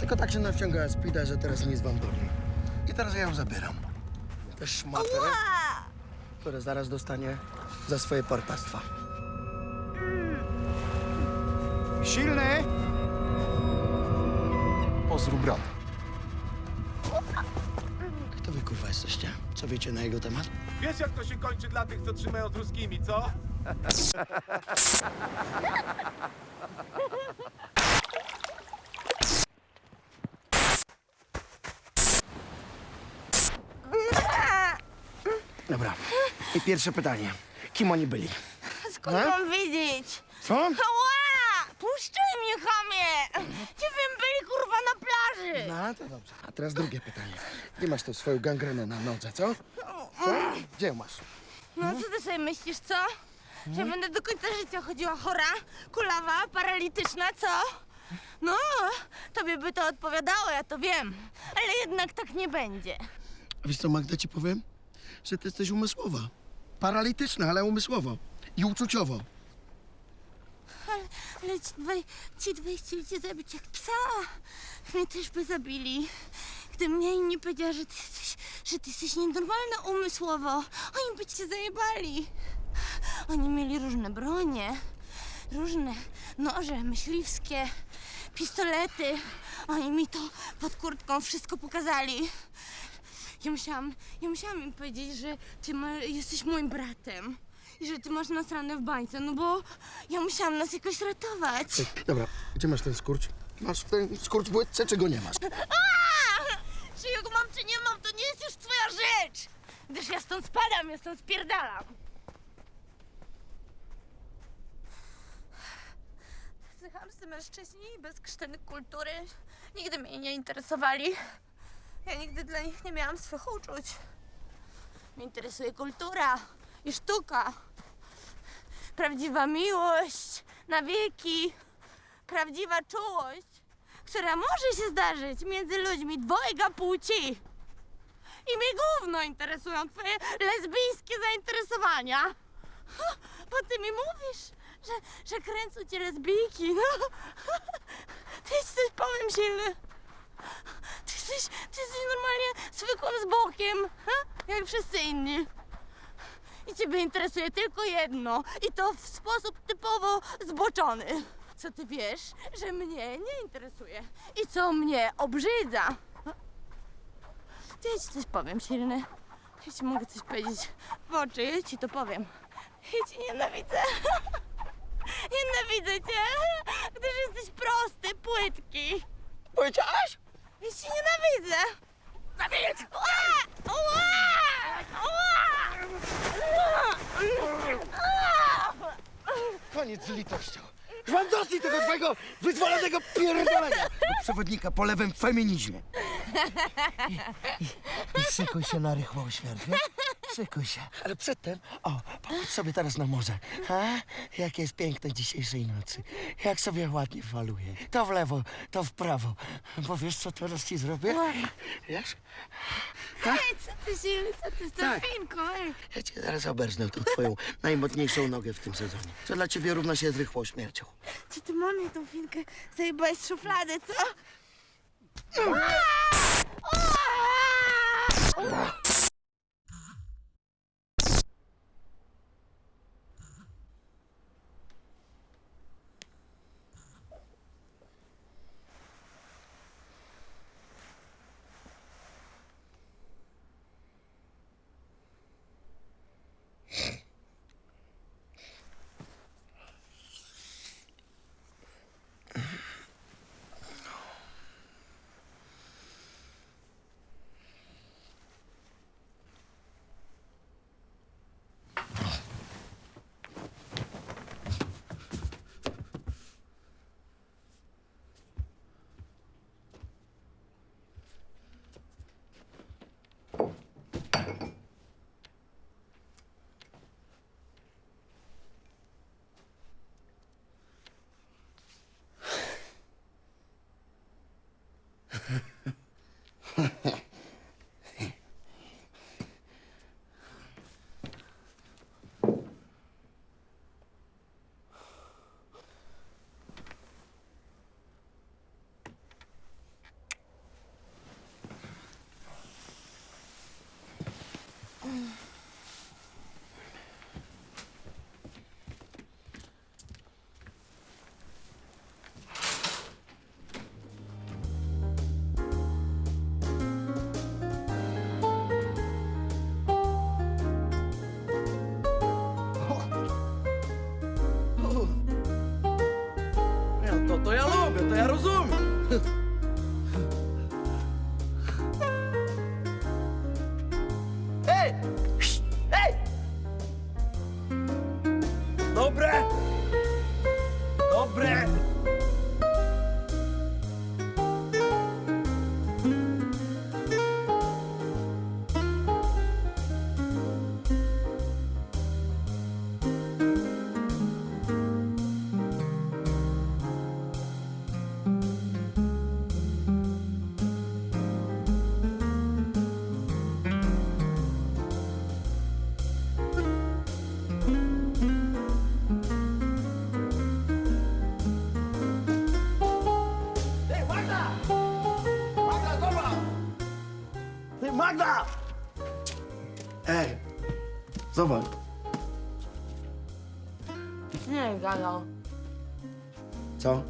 Tylko tak się nawciągała spida, że teraz nic wam doli. I teraz ja ją zabieram. Tę szmatę, które zaraz dostanie za swoje partactwa. Silny! Pozdrów brata. Kto wy kurwa jesteście? Co wiecie na jego temat? Wiesz, jak to się kończy dla tych, co trzymają z ruskimi, co? Dobra. I pierwsze pytanie. Kim oni byli? Skąd mam wiedzieć? Co? Ała! Puszczaj mnie, chamie! Gdzie wy byli, kurwa, na plaży? No, to dobrze. A teraz drugie pytanie. Gdzie masz tą swoją gangrenę na nodze, co? Co? Gdzie ją masz? No, co ty sobie myślisz, co? Że będę do końca życia chodziła chora, kulawa, paralityczna, co? No, tobie by to odpowiadało, ja to wiem. Ale jednak tak nie będzie. A wiesz co, Magda, ci powiem? Że ty jesteś umysłowa. Paralityczna, ale umysłowo. I uczuciowo. Ale ci dwaj chcieli cię zabić jak psa. Mnie też by zabili. Gdy mnie inni powiedziała, że ty jesteś nienormalna umysłowo, oni by cię zajebali. Oni mieli różne bronie, różne noże myśliwskie, pistolety. Oni mi to pod kurtką wszystko pokazali. Ja musiałam im powiedzieć, że jesteś moim bratem i że ty masz nas ranę w bańce, no bo ja musiałam nas jakoś ratować. Dobra, gdzie masz ten skurcz? Masz ten skurcz w łydce, czy go nie masz? Czy ja go mam, czy nie mam, to nie jest już twoja rzecz! Gdyż ja stąd spadam, ja stąd spierdalam. Tacy chamscy mężczyźni bez krzteny kultury nigdy mnie nie interesowali. Ja nigdy dla nich nie miałam swych uczuć. Mnie interesuje kultura i sztuka. Prawdziwa miłość na wieki. Prawdziwa czułość, która może się zdarzyć między ludźmi dwojga płci. I mnie gówno interesują twoje lesbijskie zainteresowania. Bo ty mi mówisz, że kręcą cię lesbijki, no. Ty coś powiem silny. Ty jesteś normalnie zwykłym zbokiem, jak wszyscy inni. I ciebie interesuje tylko jedno, i to w sposób typowo zboczony. Co ty wiesz, że mnie nie interesuje i co mnie obrzydza. To ja ci coś powiem, silny. Ja ci mogę coś powiedzieć w oczy, ja ci to powiem. Ja cię nienawidzę. Nienawidzę cię, gdyż jesteś prosty, płytki. Powiedziałaś? Ja cię nienawidzę. Zabiję! Koniec z litością. Już mam dosyć tego twojego wyzwolonego pierdolenia do przewodnika po lewym feminizmie. I szykuj się na rychłą śmierć, nie? Szykuj się. Ale przedtem, popatrz sobie teraz na morze. Jakie jest piękne dzisiejszej nocy. Jak sobie ładnie faluje. To w lewo, to w prawo. Bo wiesz, co teraz ci zrobię? Wiesz? Ej, co ty z tą Tak. finką, ej? Ja cię zaraz oberznę tą twoją najmocniejszą nogę w tym sezonie. Co dla ciebie równa się z rychłą śmiercią. Co ty mamie tą finkę zajebałeś z szuflady, co? To ja lubię, to ja rozumiem. Ej! Ej! Dobre! Dobre! Magda! Ej, zobacz. Nie, gadał. Co?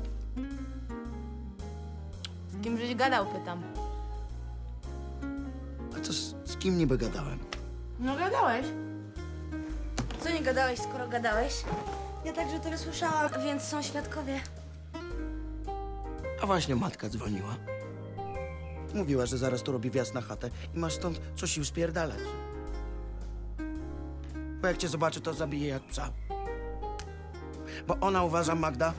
Z kim żeś gadał, pytam. A co z kim niby gadałem? No gadałeś. Co nie gadałeś, skoro gadałeś? Ja także tyle słyszałam, więc są świadkowie. A właśnie matka dzwoniła. Mówiła, że zaraz tu robi wjazd na chatę i masz stąd coś sił spierdalać. Bo jak cię zobaczy, to zabije jak psa. Bo ona uważa, Magda,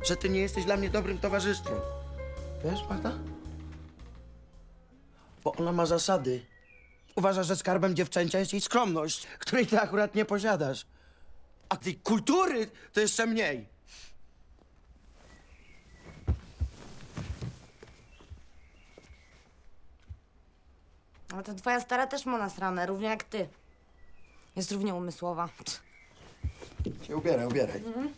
że ty nie jesteś dla mnie dobrym towarzystwem. Wiesz, Magda? Bo ona ma zasady. Uważa, że skarbem dziewczęcia jest jej skromność, której ty akurat nie posiadasz. A tej kultury to jeszcze mniej. Ale to twoja stara też ma nasrane, równie jak ty. Jest równie umysłowa. Się ubieraj, ubieraj. Mhm.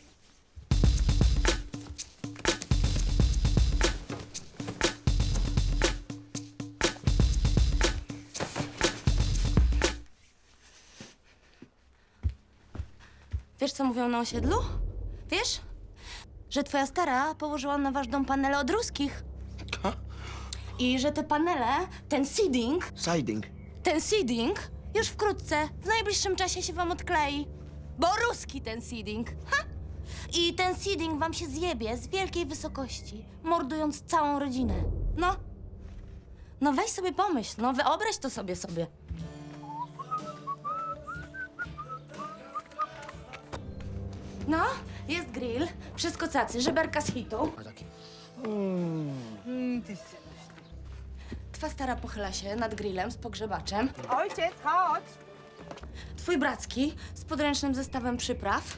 Wiesz, co mówią na osiedlu? Wiesz? Że twoja stara położyła na wasz dom panele od ruskich. I że te panele, ten seeding, Siding. ten seeding już wkrótce, w najbliższym czasie się wam odklei. Bo ruski ten seeding. Ha! I ten seeding wam się zjebie z wielkiej wysokości, mordując całą rodzinę. No. No weź sobie pomyśl, no wyobraź to sobie. No, jest grill, wszystko cacy, żeberka z hitu. Twa stara pochyla się nad grillem z pogrzebaczem. Ojciec, chodź! Twój bracki z podręcznym zestawem przypraw.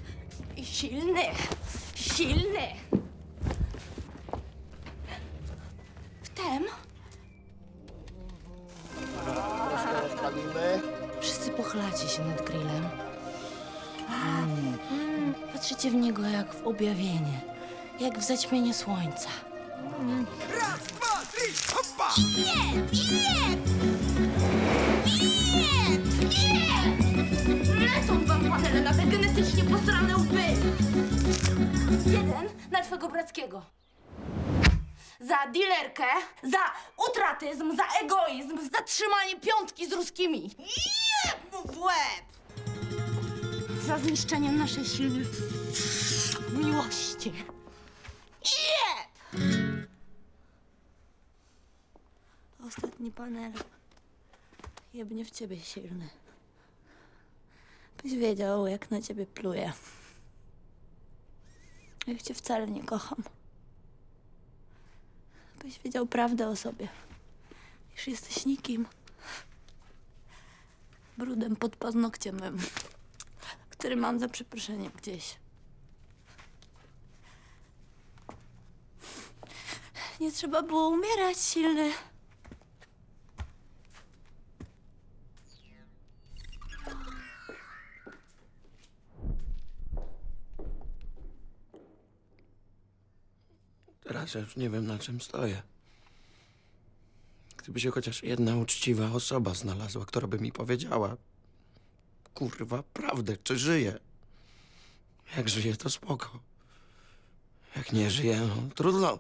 I silny. Wtem Troszkę rozpalimy. wszyscy pochylacie się nad grillem. Patrzycie w niego jak w objawienie, jak w zaćmienie słońca. Raz, dwa, trzy, hoppa! Lecą wam panele na te genetycznie posrane łby! Jeden na twego brackiego. Za dilerkę, za utratyzm, za egoizm, za trzymanie piątki z ruskimi. Jeb mu w łeb! Za zniszczenie naszej silnej miłości. Jeb! Ostatni panel. Jebnie w ciebie silny. Byś wiedział, jak na ciebie pluję. Jak cię wcale nie kocham. Byś wiedział prawdę o sobie. Iż jesteś nikim. Brudem pod paznokciem mym, który mam za przeproszeniem gdzieś. Nie trzeba było umierać, silny. Teraz ja już nie wiem, na czym stoję. Gdyby się chociaż jedna uczciwa osoba znalazła, która by mi powiedziała, kurwa, prawdę, czy żyję. Jak żyję, to spoko. Jak nie żyję, no trudno.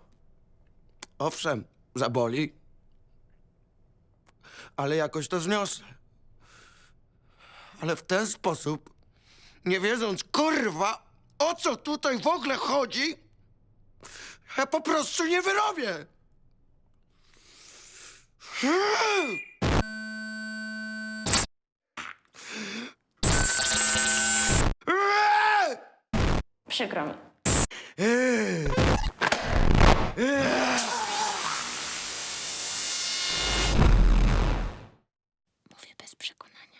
Owszem, zaboli, ale jakoś to zniosę. Ale w ten sposób, nie wiedząc, kurwa, o co tutaj w ogóle chodzi, ja po prostu nie wyrobię. Przykro mi. Mówię bez przekonania.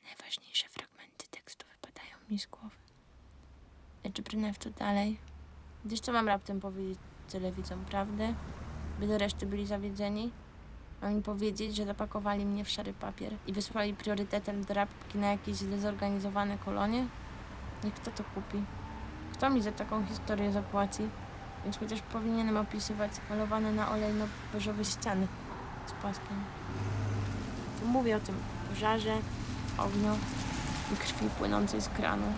Najważniejsze fragmenty tekstu wypadają mi z głowy. Lecz brnę w to dalej, gdyż co mam raptem powiedzieć telewidzom prawdy, by do reszty byli zawiedzeni? Mam im powiedzieć, że zapakowali mnie w szary papier i wysłali priorytetem drapki na jakieś źle zorganizowane kolonie? I kto to kupi? Kto mi za taką historię zapłaci? Więc chociaż powinienem opisywać malowane na olejno-beżowe ściany z paskiem. Tu mówię o tym pożarze, ogniu i krwi płynącej z kranu.